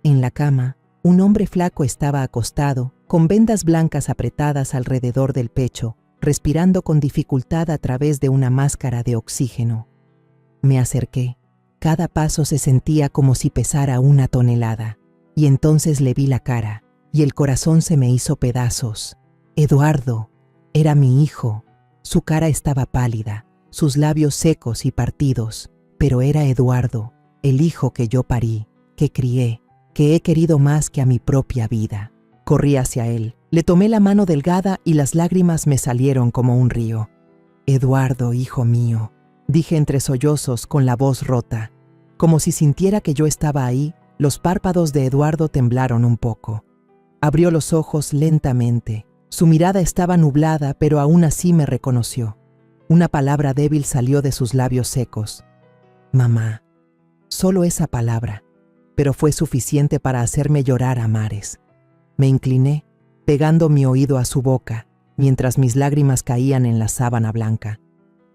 En la cama, un hombre flaco estaba acostado, con vendas blancas apretadas alrededor del pecho, respirando con dificultad a través de una máscara de oxígeno. Me acerqué. Cada paso se sentía como si pesara 1 tonelada, y entonces le vi la cara, y el corazón se me hizo pedazos. Eduardo, era mi hijo. Su cara estaba pálida, sus labios secos y partidos, pero era Eduardo, el hijo que yo parí, que crié, que he querido más que a mi propia vida. Corrí hacia él, le tomé la mano delgada y las lágrimas me salieron como un río. Eduardo, hijo mío, dije entre sollozos con la voz rota. Como si sintiera que yo estaba ahí, los párpados de Eduardo temblaron un poco. Abrió los ojos lentamente. Su mirada estaba nublada, pero aún así me reconoció. Una palabra débil salió de sus labios secos. Mamá. Solo esa palabra, pero fue suficiente para hacerme llorar a mares. Me incliné, pegando mi oído a su boca, mientras mis lágrimas caían en la sábana blanca.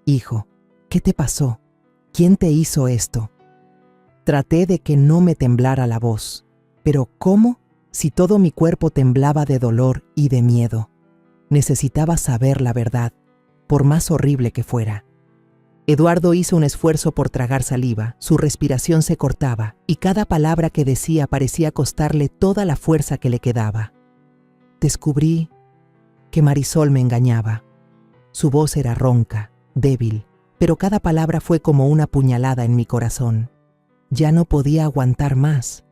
Hijo, ¿qué te pasó? ¿Quién te hizo esto? Traté de que no me temblara la voz, pero ¿cómo? Si todo mi cuerpo temblaba de dolor y de miedo. Necesitaba saber la verdad, por más horrible que fuera. Eduardo hizo un esfuerzo por tragar saliva, su respiración se cortaba y cada palabra que decía parecía costarle toda la fuerza que le quedaba. Descubrí que Marisol me engañaba. Su voz era ronca, débil, pero cada palabra fue como una puñalada en mi corazón. Ya no podía aguantar más.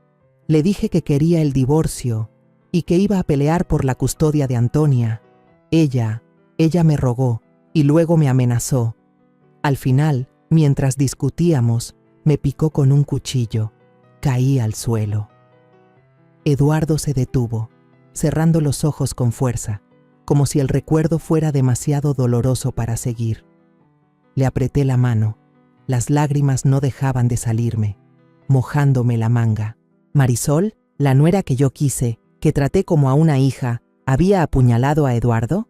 Le dije que quería el divorcio y que iba a pelear por la custodia de Antonia. Ella me rogó y luego me amenazó. Al final, mientras discutíamos, me picó con un cuchillo. Caí al suelo. Eduardo se detuvo, cerrando los ojos con fuerza, como si el recuerdo fuera demasiado doloroso para seguir. Le apreté la mano. Las lágrimas no dejaban de salirme, mojándome la manga. ¿Marisol, la nuera que yo quise, que traté como a una hija, había apuñalado a Eduardo?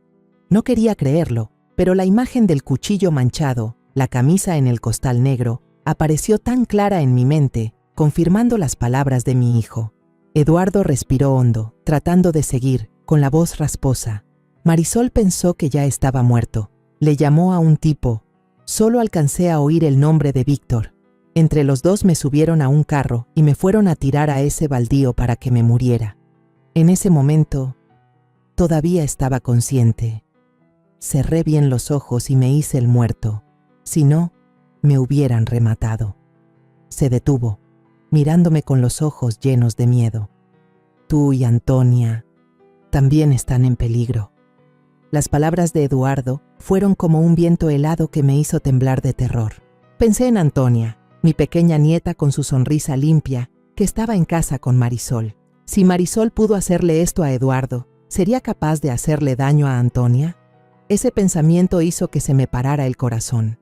No quería creerlo, pero la imagen del cuchillo manchado, la camisa en el costal negro, apareció tan clara en mi mente, confirmando las palabras de mi hijo. Eduardo respiró hondo, tratando de seguir, con la voz rasposa. Marisol pensó que ya estaba muerto. Le llamó a un tipo. Solo alcancé a oír el nombre de Víctor. Entre los dos me subieron a un carro y me fueron a tirar a ese baldío para que me muriera. En ese momento, todavía estaba consciente. Cerré bien los ojos y me hice el muerto. Si no, me hubieran rematado. Se detuvo, mirándome con los ojos llenos de miedo. Tú y Antonia también están en peligro. Las palabras de Eduardo fueron como un viento helado que me hizo temblar de terror. Pensé en Antonia, mi pequeña nieta con su sonrisa limpia, que estaba en casa con Marisol. Si Marisol pudo hacerle esto a Eduardo, ¿sería capaz de hacerle daño a Antonia? Ese pensamiento hizo que se me parara el corazón.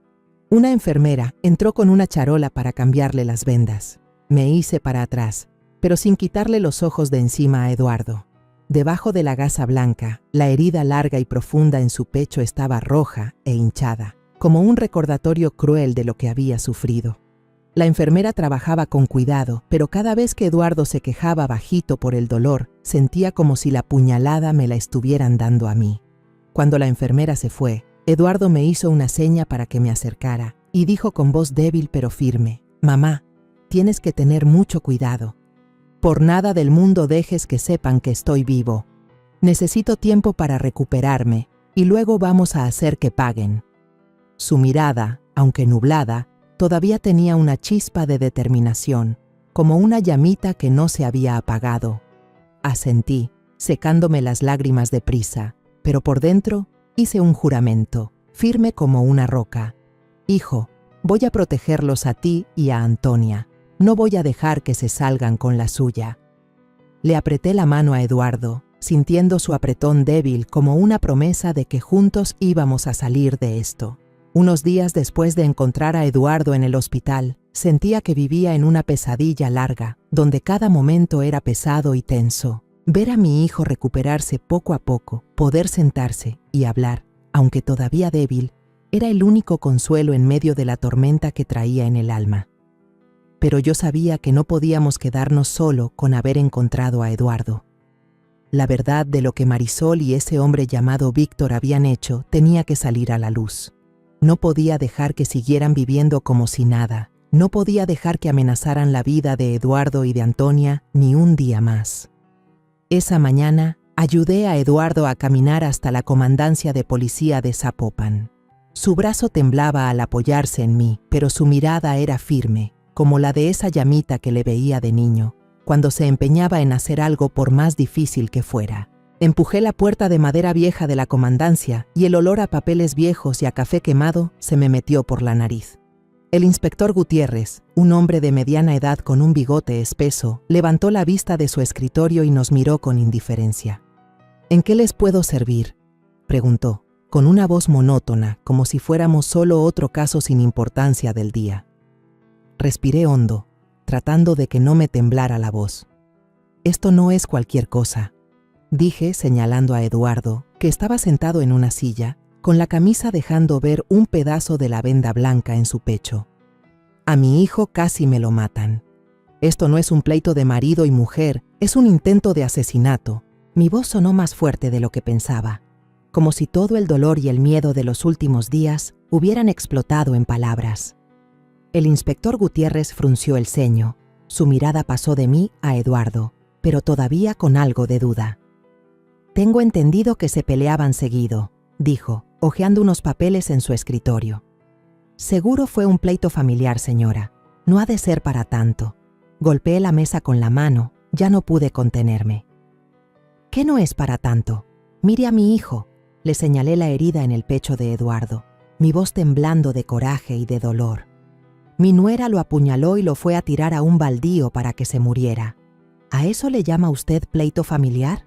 Una enfermera entró con una charola para cambiarle las vendas. Me hice para atrás, pero sin quitarle los ojos de encima a Eduardo. Debajo de la gasa blanca, la herida larga y profunda en su pecho estaba roja e hinchada, como un recordatorio cruel de lo que había sufrido. La enfermera trabajaba con cuidado, pero cada vez que Eduardo se quejaba bajito por el dolor, sentía como si la puñalada me la estuvieran dando a mí. Cuando la enfermera se fue, Eduardo me hizo una seña para que me acercara y dijo con voz débil pero firme: «Mamá, tienes que tener mucho cuidado. Por nada del mundo dejes que sepan que estoy vivo. Necesito tiempo para recuperarme y luego vamos a hacer que paguen». Su mirada, aunque nublada, todavía tenía una chispa de determinación, como una llamita que no se había apagado. Asentí, secándome las lágrimas deprisa, pero por dentro hice un juramento, firme como una roca. «Hijo, voy a protegerlos a ti y a Antonia. No voy a dejar que se salgan con la suya». Le apreté la mano a Eduardo, sintiendo su apretón débil como una promesa de que juntos íbamos a salir de esto. Unos días después de encontrar a Eduardo en el hospital, sentía que vivía en una pesadilla larga, donde cada momento era pesado y tenso. Ver a mi hijo recuperarse poco a poco, poder sentarse y hablar, aunque todavía débil, era el único consuelo en medio de la tormenta que traía en el alma. Pero yo sabía que no podíamos quedarnos solo con haber encontrado a Eduardo. La verdad de lo que Marisol y ese hombre llamado Víctor habían hecho tenía que salir a la luz. No podía dejar que siguieran viviendo como si nada. No podía dejar que amenazaran la vida de Eduardo y de Antonia ni un día más. Esa mañana ayudé a Eduardo a caminar hasta la comandancia de policía de Zapopan. Su brazo temblaba al apoyarse en mí, pero su mirada era firme, como la de esa llamita que le veía de niño, cuando se empeñaba en hacer algo por más difícil que fuera. Empujé la puerta de madera vieja de la comandancia y el olor a papeles viejos y a café quemado se me metió por la nariz. El inspector Gutiérrez, un hombre de mediana edad con un bigote espeso, levantó la vista de su escritorio y nos miró con indiferencia. ¿En qué les puedo servir?, preguntó, con una voz monótona, como si fuéramos solo otro caso sin importancia del día. Respiré hondo, tratando de que no me temblara la voz. Esto no es cualquier cosa, dije señalando a Eduardo, que estaba sentado en una silla, con la camisa dejando ver un pedazo de la venda blanca en su pecho. A mi hijo casi me lo matan. Esto no es un pleito de marido y mujer, es un intento de asesinato. Mi voz sonó más fuerte de lo que pensaba, como si todo el dolor y el miedo de los últimos días hubieran explotado en palabras. El inspector Gutiérrez frunció el ceño. Su mirada pasó de mí a Eduardo, pero todavía con algo de duda. Tengo entendido que se peleaban seguido, dijo, hojeando unos papeles en su escritorio. Seguro fue un pleito familiar, señora. No ha de ser para tanto. Golpeé la mesa con la mano, ya no pude contenerme. ¿Qué no es para tanto? Mire a mi hijo. Le señalé la herida en el pecho de Eduardo, mi voz temblando de coraje y de dolor. Mi nuera lo apuñaló y lo fue a tirar a un baldío para que se muriera. ¿A eso le llama usted pleito familiar?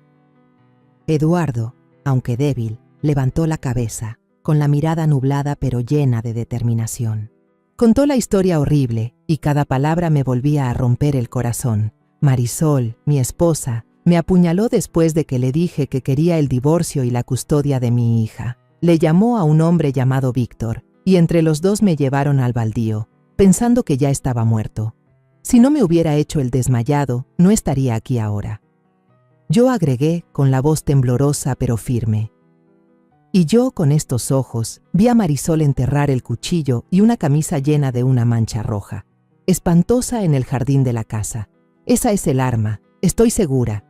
Eduardo, aunque débil, levantó la cabeza, con la mirada nublada pero llena de determinación. Contó la historia horrible, y cada palabra me volvía a romper el corazón. Marisol, mi esposa, me apuñaló después de que le dije que quería el divorcio y la custodia de mi hija. Le llamó a un hombre llamado Víctor, y entre los dos me llevaron al baldío, pensando que ya estaba muerto. Si no me hubiera hecho el desmayado, no estaría aquí ahora. Yo agregué con la voz temblorosa pero firme. Y yo, con estos ojos, vi a Marisol enterrar el cuchillo y una camisa llena de una mancha roja, espantosa en el jardín de la casa. Esa es el arma, estoy segura.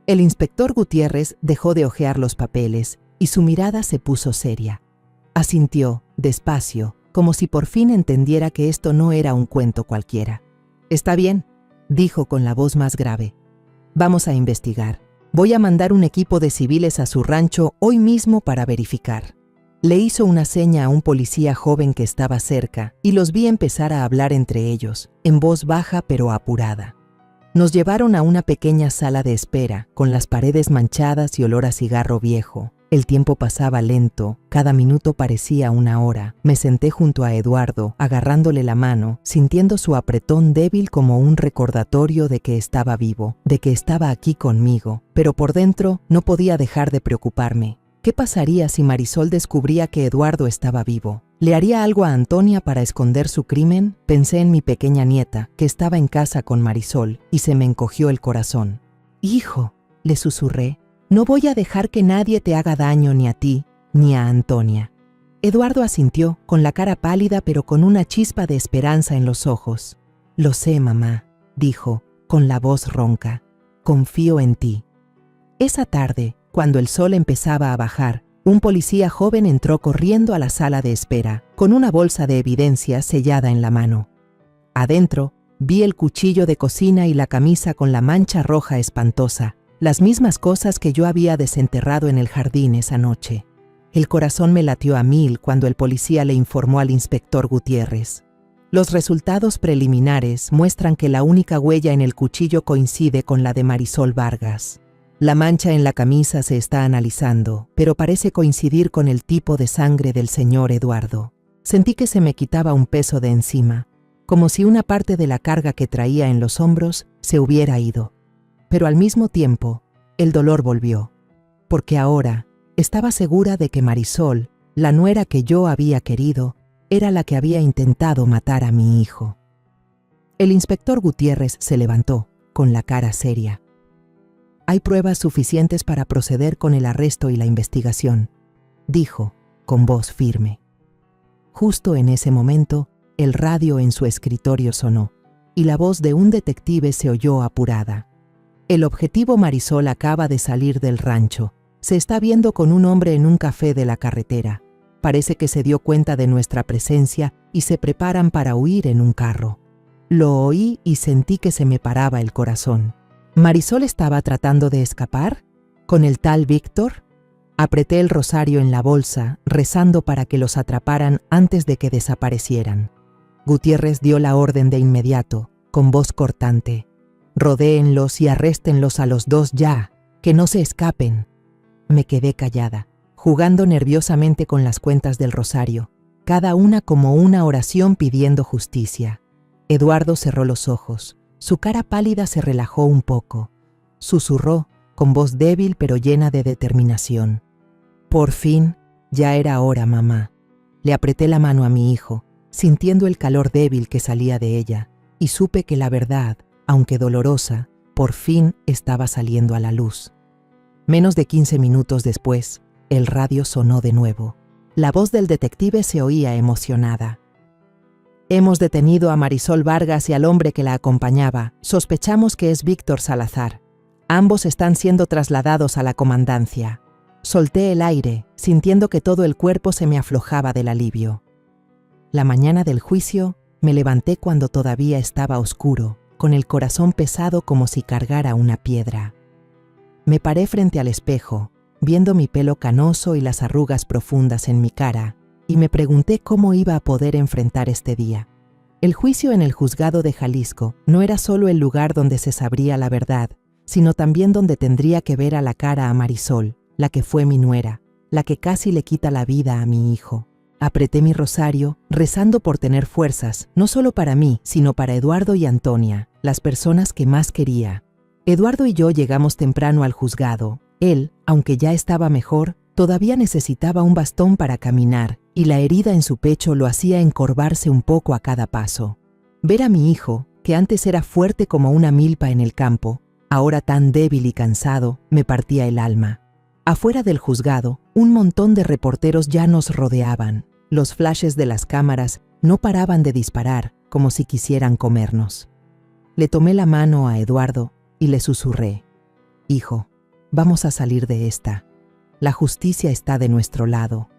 El inspector Gutiérrez dejó de hojear los papeles y su mirada se puso seria. Asintió, despacio, como si por fin entendiera que esto no era un cuento cualquiera. «Está bien», dijo con la voz más grave. «Vamos a investigar. Voy a mandar un equipo de civiles a su rancho hoy mismo para verificar». Le hizo una seña a un policía joven que estaba cerca y los vi empezar a hablar entre ellos, en voz baja pero apurada. Nos llevaron a una pequeña sala de espera, con las paredes manchadas y olor a cigarro viejo. El tiempo pasaba lento, cada minuto parecía una hora. Me senté junto a Eduardo, agarrándole la mano, sintiendo su apretón débil como un recordatorio de que estaba vivo, de que estaba aquí conmigo. Pero por dentro no podía dejar de preocuparme. ¿Qué pasaría si Marisol descubría que Eduardo estaba vivo? ¿Le haría algo a Antonia para esconder su crimen? Pensé en mi pequeña nieta, que estaba en casa con Marisol, y se me encogió el corazón. «Hijo», le susurré, «no voy a dejar que nadie te haga daño ni a ti, ni a Antonia». Eduardo asintió, con la cara pálida pero con una chispa de esperanza en los ojos. «Lo sé, mamá», dijo, con la voz ronca. «Confío en ti». Esa tarde, cuando el sol empezaba a bajar, un policía joven entró corriendo a la sala de espera, con una bolsa de evidencia sellada en la mano. Adentro, vi el cuchillo de cocina y la camisa con la mancha roja espantosa, las mismas cosas que yo había desenterrado en el jardín esa noche. El corazón me latió a 1000 cuando el policía le informó al inspector Gutiérrez. Los resultados preliminares muestran que la única huella en el cuchillo coincide con la de Marisol Vargas. La mancha en la camisa se está analizando, pero parece coincidir con el tipo de sangre del señor Eduardo. Sentí que se me quitaba un peso de encima, como si una parte de la carga que traía en los hombros se hubiera ido. Pero al mismo tiempo, el dolor volvió, porque ahora estaba segura de que Marisol, la nuera que yo había querido, era la que había intentado matar a mi hijo. El inspector Gutiérrez se levantó, con la cara seria. «Hay pruebas suficientes para proceder con el arresto y la investigación», dijo, con voz firme. Justo en ese momento, el radio en su escritorio sonó, y la voz de un detective se oyó apurada. «El objetivo Marisol acaba de salir del rancho. Se está viendo con un hombre en un café de la carretera. Parece que se dio cuenta de nuestra presencia y se preparan para huir en un carro». Lo oí y sentí que se me paraba el corazón. ¿Marisol estaba tratando de escapar? ¿Con el tal Víctor? Apreté el rosario en la bolsa, rezando para que los atraparan antes de que desaparecieran. Gutiérrez dio la orden de inmediato, con voz cortante. «Rodéenlos y arréstenlos a los dos ya, que no se escapen». Me quedé callada, jugando nerviosamente con las cuentas del rosario, cada una como una oración pidiendo justicia. Eduardo cerró los ojos. Su cara pálida se relajó un poco. Susurró, con voz débil pero llena de determinación. «Por fin, ya era hora, mamá». Le apreté la mano a mi hijo, sintiendo el calor débil que salía de ella, y supe que la verdad, aunque dolorosa, por fin estaba saliendo a la luz. Menos de 15 minutos después, el radio sonó de nuevo. La voz del detective se oía emocionada. «Hemos detenido a Marisol Vargas y al hombre que la acompañaba. Sospechamos que es Víctor Salazar. Ambos están siendo trasladados a la comandancia». Solté el aire, sintiendo que todo el cuerpo se me aflojaba del alivio. La mañana del juicio, me levanté cuando todavía estaba oscuro, con el corazón pesado como si cargara una piedra. Me paré frente al espejo, viendo mi pelo canoso y las arrugas profundas en mi cara, y me pregunté cómo iba a poder enfrentar este día. El juicio en el juzgado de Jalisco no era solo el lugar donde se sabría la verdad, sino también donde tendría que ver a la cara a Marisol, la que fue mi nuera, la que casi le quita la vida a mi hijo. Apreté mi rosario, rezando por tener fuerzas, no solo para mí, sino para Eduardo y Antonia, las personas que más quería. Eduardo y yo llegamos temprano al juzgado. Él, aunque ya estaba mejor, todavía necesitaba un bastón para caminar, y la herida en su pecho lo hacía encorvarse un poco a cada paso. Ver a mi hijo, que antes era fuerte como una milpa en el campo, ahora tan débil y cansado, me partía el alma. Afuera del juzgado, un montón de reporteros ya nos rodeaban. Los flashes de las cámaras no paraban de disparar, como si quisieran comernos. Le tomé la mano a Eduardo y le susurré: «Hijo, vamos a salir de esta. La justicia está de nuestro lado».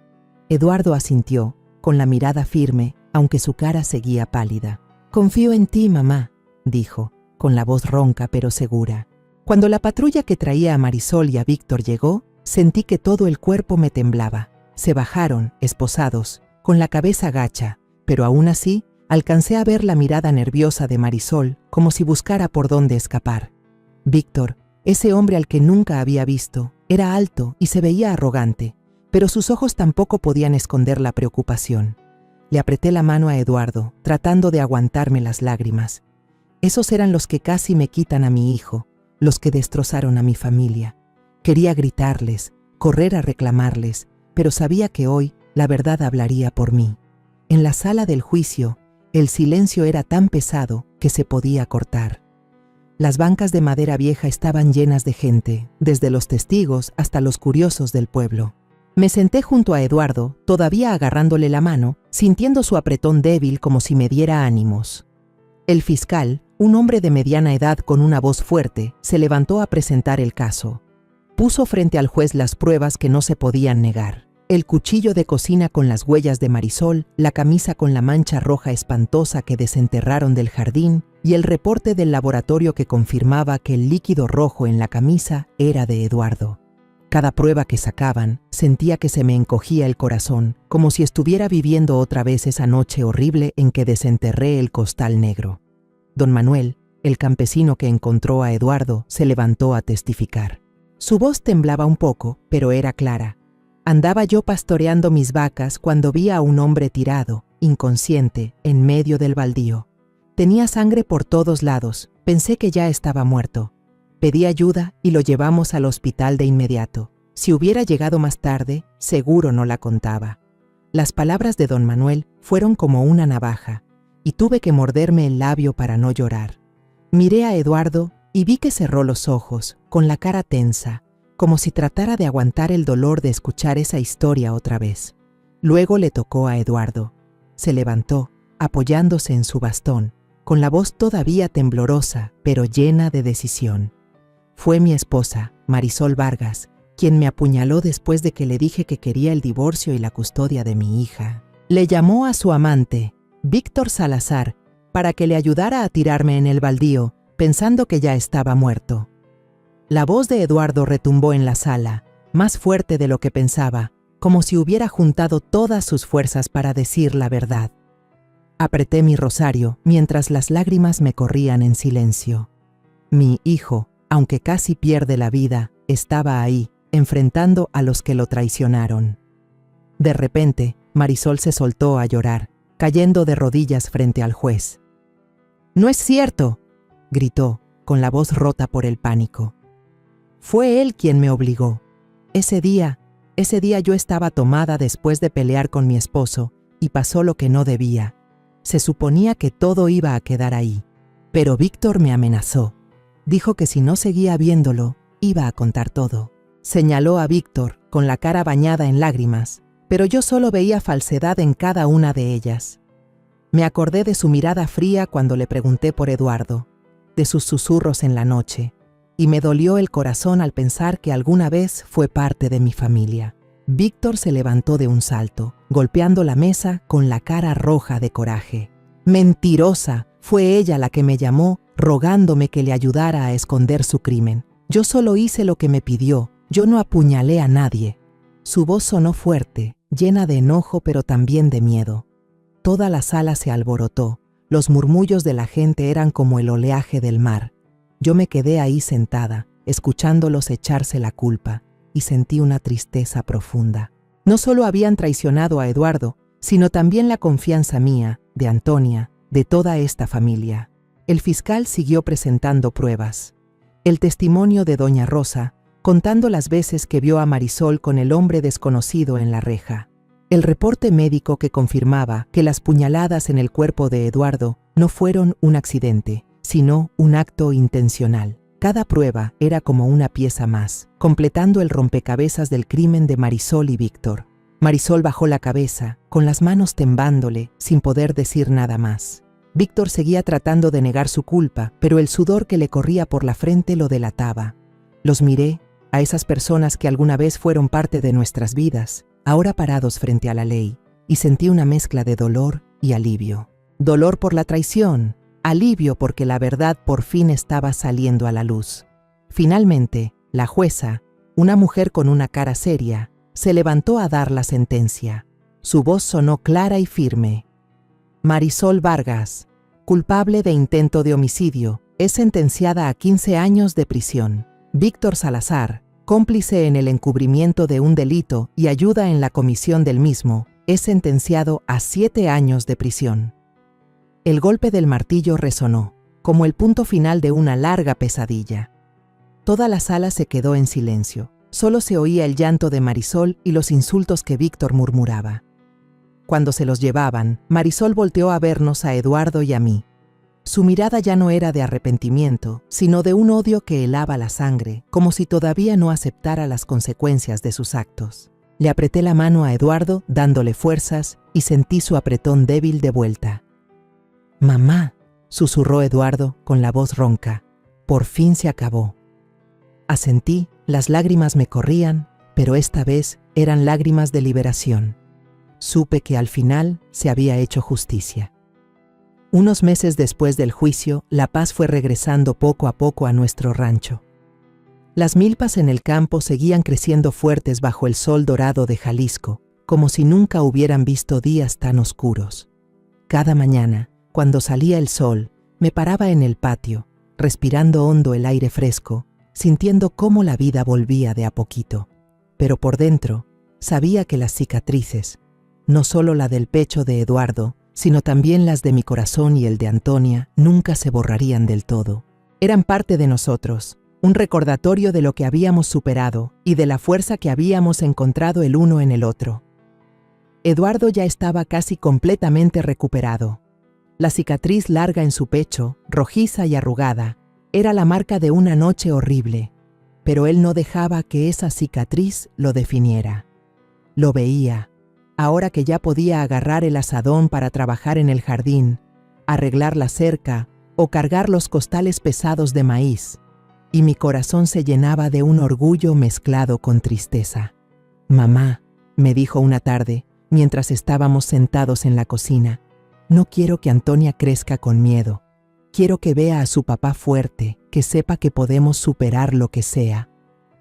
Eduardo asintió, con la mirada firme, aunque su cara seguía pálida. «Confío en ti, mamá», dijo, con la voz ronca pero segura. Cuando la patrulla que traía a Marisol y a Víctor llegó, sentí que todo el cuerpo me temblaba. Se bajaron, esposados, con la cabeza gacha, pero aún así alcancé a ver la mirada nerviosa de Marisol, como si buscara por dónde escapar. Víctor, ese hombre al que nunca había visto, era alto y se veía arrogante, pero sus ojos tampoco podían esconder la preocupación. Le apreté la mano a Eduardo, tratando de aguantarme las lágrimas. Esos eran los que casi me quitan a mi hijo, los que destrozaron a mi familia. Quería gritarles, correr a reclamarles, pero sabía que hoy la verdad hablaría por mí. En la sala del juicio, el silencio era tan pesado que se podía cortar. Las bancas de madera vieja estaban llenas de gente, desde los testigos hasta los curiosos del pueblo. Me senté junto a Eduardo, todavía agarrándole la mano, sintiendo su apretón débil como si me diera ánimos. El fiscal, un hombre de mediana edad con una voz fuerte, se levantó a presentar el caso. Puso frente al juez las pruebas que no se podían negar: el cuchillo de cocina con las huellas de Marisol, la camisa con la mancha roja espantosa que desenterraron del jardín y el reporte del laboratorio que confirmaba que el líquido rojo en la camisa era de Eduardo. Cada prueba que sacaban, sentía que se me encogía el corazón, como si estuviera viviendo otra vez esa noche horrible en que desenterré el costal negro. Don Manuel, el campesino que encontró a Eduardo, se levantó a testificar. Su voz temblaba un poco, pero era clara. Andaba yo pastoreando mis vacas cuando vi a un hombre tirado, inconsciente, en medio del baldío. Tenía sangre por todos lados, pensé que ya estaba muerto. Pedí ayuda y lo llevamos al hospital de inmediato. Si hubiera llegado más tarde, seguro no la contaba. Las palabras de don Manuel fueron como una navaja, y tuve que morderme el labio para no llorar. Miré a Eduardo y vi que cerró los ojos, con la cara tensa, como si tratara de aguantar el dolor de escuchar esa historia otra vez. Luego le tocó a Eduardo. Se levantó, apoyándose en su bastón, con la voz todavía temblorosa, pero llena de decisión. Fue mi esposa, Marisol Vargas, quien me apuñaló después de que le dije que quería el divorcio y la custodia de mi hija. Le llamó a su amante, Víctor Salazar, para que le ayudara a tirarme en el baldío, pensando que ya estaba muerto. La voz de Eduardo retumbó en la sala, más fuerte de lo que pensaba, como si hubiera juntado todas sus fuerzas para decir la verdad. Apreté mi rosario mientras las lágrimas me corrían en silencio. Mi hijo, aunque casi pierde la vida, estaba ahí, enfrentando a los que lo traicionaron. De repente, Marisol se soltó a llorar, cayendo de rodillas frente al juez. «¡No es cierto!», gritó, con la voz rota por el pánico. «Fue él quien me obligó. Ese día yo estaba tomada después de pelear con mi esposo y pasó lo que no debía. Se suponía que todo iba a quedar ahí, pero Víctor me amenazó. Dijo que si no seguía viéndolo, iba a contar todo». Señaló a Víctor, con la cara bañada en lágrimas, pero yo solo veía falsedad en cada una de ellas. Me acordé de su mirada fría cuando le pregunté por Eduardo, de sus susurros en la noche, y me dolió el corazón al pensar que alguna vez fue parte de mi familia. Víctor se levantó de un salto, golpeando la mesa con la cara roja de coraje. «¡Mentirosa! Fue ella la que me llamó, rogándome que le ayudara a esconder su crimen. Yo solo hice lo que me pidió, yo no apuñalé a nadie». Su voz sonó fuerte, llena de enojo pero también de miedo. Toda la sala se alborotó, los murmullos de la gente eran como el oleaje del mar. Yo me quedé ahí sentada, escuchándolos echarse la culpa, y sentí una tristeza profunda. No solo habían traicionado a Eduardo, sino también la confianza mía, de Antonia, de toda esta familia. El fiscal siguió presentando pruebas. El testimonio de doña Rosa, contando las veces que vio a Marisol con el hombre desconocido en la reja. El reporte médico que confirmaba que las puñaladas en el cuerpo de Eduardo no fueron un accidente, sino un acto intencional. Cada prueba era como una pieza más, completando el rompecabezas del crimen de Marisol y Víctor. Marisol bajó la cabeza, con las manos temblándole, sin poder decir nada más. Víctor seguía tratando de negar su culpa, pero el sudor que le corría por la frente lo delataba. Los miré, a esas personas que alguna vez fueron parte de nuestras vidas, ahora parados frente a la ley, y sentí una mezcla de dolor y alivio. Dolor por la traición, alivio porque la verdad por fin estaba saliendo a la luz. Finalmente, la jueza, una mujer con una cara seria, se levantó a dar la sentencia. Su voz sonó clara y firme. Marisol Vargas, culpable de intento de homicidio, es sentenciada a 15 años de prisión. Víctor Salazar, cómplice en el encubrimiento de un delito y ayuda en la comisión del mismo, es sentenciado a 7 años de prisión. El golpe del martillo resonó, como el punto final de una larga pesadilla. Toda la sala se quedó en silencio. Solo se oía el llanto de Marisol y los insultos que Víctor murmuraba. Cuando se los llevaban, Marisol volteó a vernos a Eduardo y a mí. Su mirada ya no era de arrepentimiento, sino de un odio que helaba la sangre, como si todavía no aceptara las consecuencias de sus actos. Le apreté la mano a Eduardo, dándole fuerzas, y sentí su apretón débil de vuelta. «Mamá», susurró Eduardo con la voz ronca, «por fin se acabó». Asentí, las lágrimas me corrían, pero esta vez eran lágrimas de liberación. Supe que al final se había hecho justicia. Unos meses después del juicio, la paz fue regresando poco a poco a nuestro rancho. Las milpas en el campo seguían creciendo fuertes bajo el sol dorado de Jalisco, como si nunca hubieran visto días tan oscuros. Cada mañana, cuando salía el sol, me paraba en el patio, respirando hondo el aire fresco, sintiendo cómo la vida volvía de a poquito. Pero por dentro, sabía que las cicatrices, no solo la del pecho de Eduardo, sino también las de mi corazón y el de Antonia, nunca se borrarían del todo. Eran parte de nosotros, un recordatorio de lo que habíamos superado y de la fuerza que habíamos encontrado el uno en el otro. Eduardo ya estaba casi completamente recuperado. La cicatriz larga en su pecho, rojiza y arrugada, era la marca de una noche horrible, pero él no dejaba que esa cicatriz lo definiera. Lo veía, ahora que ya podía agarrar el azadón para trabajar en el jardín, arreglar la cerca o cargar los costales pesados de maíz, y mi corazón se llenaba de un orgullo mezclado con tristeza. «Mamá», me dijo una tarde, mientras estábamos sentados en la cocina, «no quiero que Antonia crezca con miedo. Quiero que vea a su papá fuerte, que sepa que podemos superar lo que sea.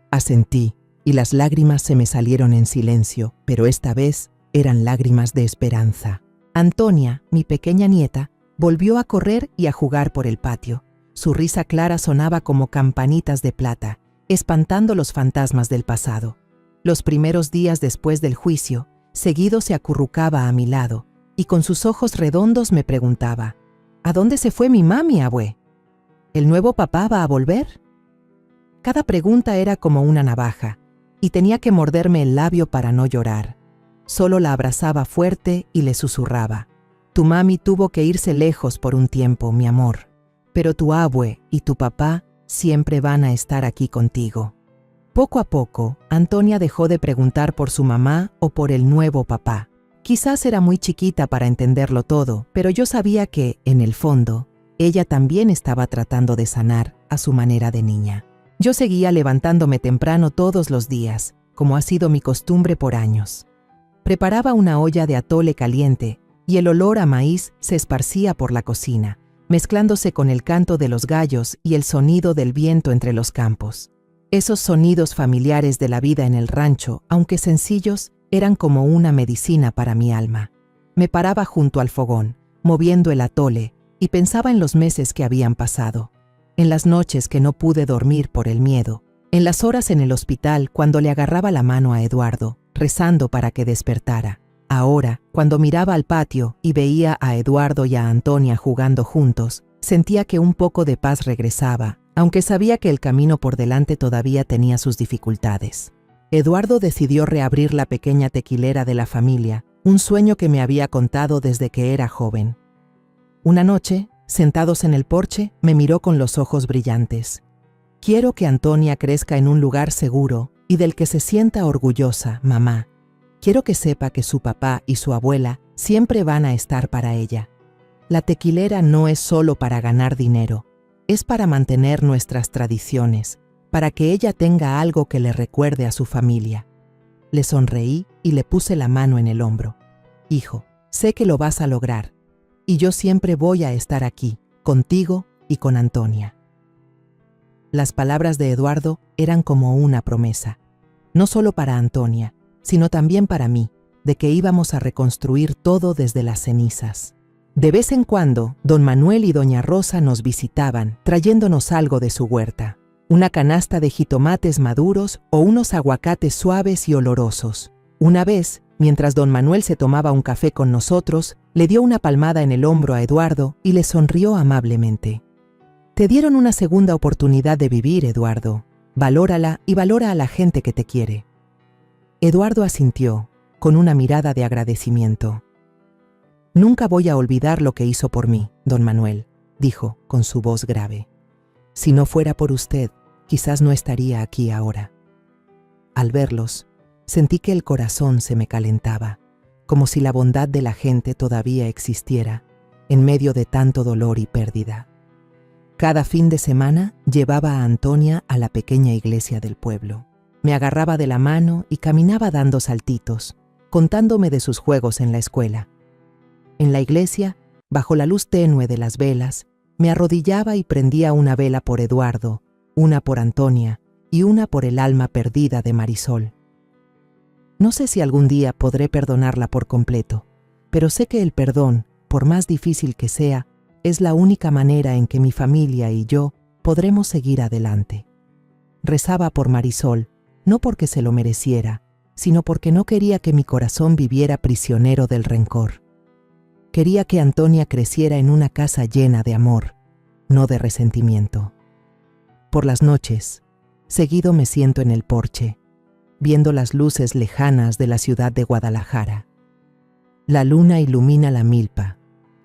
Asentí, y las lágrimas se me salieron en silencio, pero esta vez eran lágrimas de esperanza. Antonia, mi pequeña nieta, volvió a correr y a jugar por el patio. Su risa clara sonaba como campanitas de plata, espantando los fantasmas del pasado. Los primeros días después del juicio, seguido se acurrucaba a mi lado y con sus ojos redondos me preguntaba: ¿A dónde se fue mi mami, abue? ¿El nuevo papá va a volver? Cada pregunta era como una navaja y tenía que morderme el labio para no llorar. Solo la abrazaba fuerte y le susurraba: Tu mami tuvo que irse lejos por un tiempo, mi amor, pero tu abue y tu papá siempre van a estar aquí contigo. Poco a poco, Antonia dejó de preguntar por su mamá o por el nuevo papá. Quizás era muy chiquita para entenderlo todo, pero yo sabía que, en el fondo, ella también estaba tratando de sanar a su manera de niña. Yo seguía levantándome temprano todos los días, como ha sido mi costumbre por años. Preparaba una olla de atole caliente y el olor a maíz se esparcía por la cocina, mezclándose con el canto de los gallos y el sonido del viento entre los campos. Esos sonidos familiares de la vida en el rancho, aunque sencillos, eran como una medicina para mi alma. Me paraba junto al fogón, moviendo el atole, y pensaba en los meses que habían pasado, en las noches que no pude dormir por el miedo, en las horas en el hospital cuando le agarraba la mano a Eduardo, rezando para que despertara. Ahora, cuando miraba al patio y veía a Eduardo y a Antonia jugando juntos, sentía que un poco de paz regresaba, aunque sabía que el camino por delante todavía tenía sus dificultades. Eduardo decidió reabrir la pequeña tequilera de la familia, un sueño que me había contado desde que era joven. Una noche, sentados en el porche, me miró con los ojos brillantes. Quiero que Antonia crezca en un lugar seguro y del que se sienta orgullosa, mamá. Quiero que sepa que su papá y su abuela siempre van a estar para ella. La tequilera no es solo para ganar dinero, es para mantener nuestras tradiciones, para que ella tenga algo que le recuerde a su familia. Le sonreí y le puse la mano en el hombro. Hijo, sé que lo vas a lograr, y yo siempre voy a estar aquí, contigo y con Antonia. Las palabras de Eduardo eran como una promesa, no solo para Antonia, sino también para mí, de que íbamos a reconstruir todo desde las cenizas. De vez en cuando, don Manuel y doña Rosa nos visitaban, trayéndonos algo de su huerta, una canasta de jitomates maduros o unos aguacates suaves y olorosos. Una vez, mientras don Manuel se tomaba un café con nosotros, le dio una palmada en el hombro a Eduardo y le sonrió amablemente. Te dieron una segunda oportunidad de vivir, Eduardo. Valórala y valora a la gente que te quiere. Eduardo asintió, con una mirada de agradecimiento. Nunca voy a olvidar lo que hizo por mí, don Manuel, dijo con su voz grave. Si no fuera por usted, quizás no estaría aquí ahora. Al verlos, sentí que el corazón se me calentaba, como si la bondad de la gente todavía existiera, en medio de tanto dolor y pérdida. Cada fin de semana llevaba a Antonia a la pequeña iglesia del pueblo. Me agarraba de la mano y caminaba dando saltitos, contándome de sus juegos en la escuela. En la iglesia, bajo la luz tenue de las velas, me arrodillaba y prendía una vela por Eduardo, una por Antonia y una por el alma perdida de Marisol. No sé si algún día podré perdonarla por completo, pero sé que el perdón, por más difícil que sea, es la única manera en que mi familia y yo podremos seguir adelante. Rezaba por Marisol, no porque se lo mereciera, sino porque no quería que mi corazón viviera prisionero del rencor. Quería que Antonia creciera en una casa llena de amor, no de resentimiento. Por las noches, seguido me siento en el porche, viendo las luces lejanas de la ciudad de Guadalajara. La luna ilumina la milpa,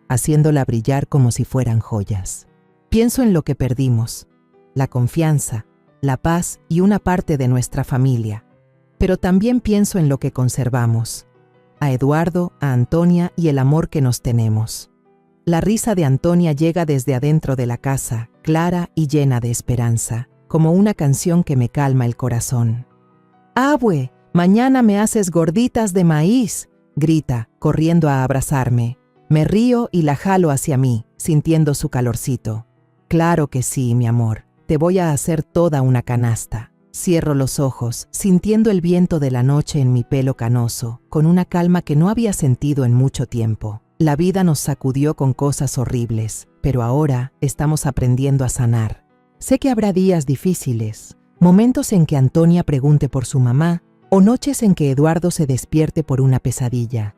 haciéndola brillar como si fueran joyas. Pienso en lo que perdimos, la confianza, la paz y una parte de nuestra familia, pero también pienso en lo que conservamos, a Eduardo, a Antonia y el amor que nos tenemos. La risa de Antonia llega desde adentro de la casa, clara y llena de esperanza, como una canción que me calma el corazón. «Abue, mañana me haces gorditas de maíz», grita, corriendo a abrazarme. Me río y la jalo hacia mí, sintiendo su calorcito. Claro que sí, mi amor, te voy a hacer toda una canasta. Cierro los ojos, sintiendo el viento de la noche en mi pelo canoso, con una calma que no había sentido en mucho tiempo. La vida nos sacudió con cosas horribles, pero ahora estamos aprendiendo a sanar. Sé que habrá días difíciles, momentos en que Antonia pregunte por su mamá, o noches en que Eduardo se despierte por una pesadilla.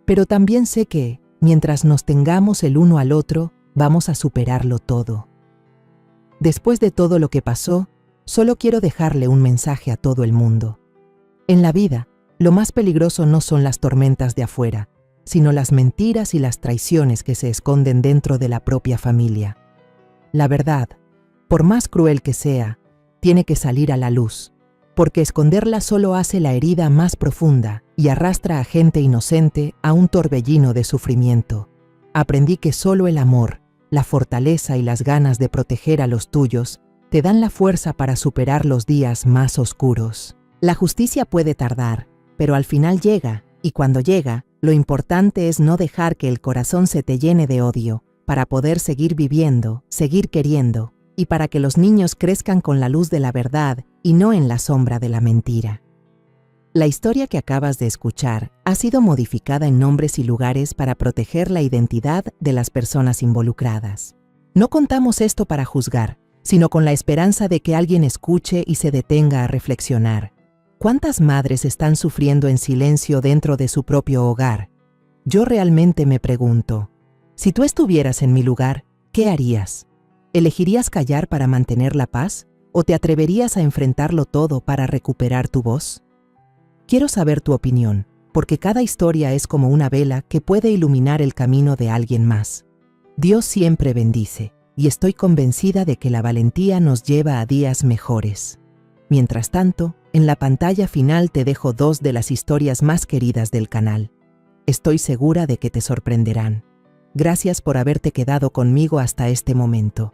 Pero también sé que, mientras nos tengamos el uno al otro, vamos a superarlo todo. Después de todo lo que pasó, solo quiero dejarle un mensaje a todo el mundo. En la vida, lo más peligroso no son las tormentas de afuera, sino las mentiras y las traiciones que se esconden dentro de la propia familia. La verdad, por más cruel que sea, tiene que salir a la luz, porque esconderla solo hace la herida más profunda y arrastra a gente inocente a un torbellino de sufrimiento. Aprendí que solo el amor, la fortaleza y las ganas de proteger a los tuyos te dan la fuerza para superar los días más oscuros. La justicia puede tardar, pero al final llega, y cuando llega, lo importante es no dejar que el corazón se te llene de odio, para poder seguir viviendo, seguir queriendo, y para que los niños crezcan con la luz de la verdad y no en la sombra de la mentira. La historia que acabas de escuchar ha sido modificada en nombres y lugares para proteger la identidad de las personas involucradas. No contamos esto para juzgar, sino con la esperanza de que alguien escuche y se detenga a reflexionar. ¿Cuántas madres están sufriendo en silencio dentro de su propio hogar? Yo realmente me pregunto, si tú estuvieras en mi lugar, ¿qué harías? ¿Elegirías callar para mantener la paz? ¿O te atreverías a enfrentarlo todo para recuperar tu voz? Quiero saber tu opinión, porque cada historia es como una vela que puede iluminar el camino de alguien más. Dios siempre bendice, y estoy convencida de que la valentía nos lleva a días mejores. Mientras tanto, en la pantalla final te dejo 2 de las historias más queridas del canal. Estoy segura de que te sorprenderán. Gracias por haberte quedado conmigo hasta este momento.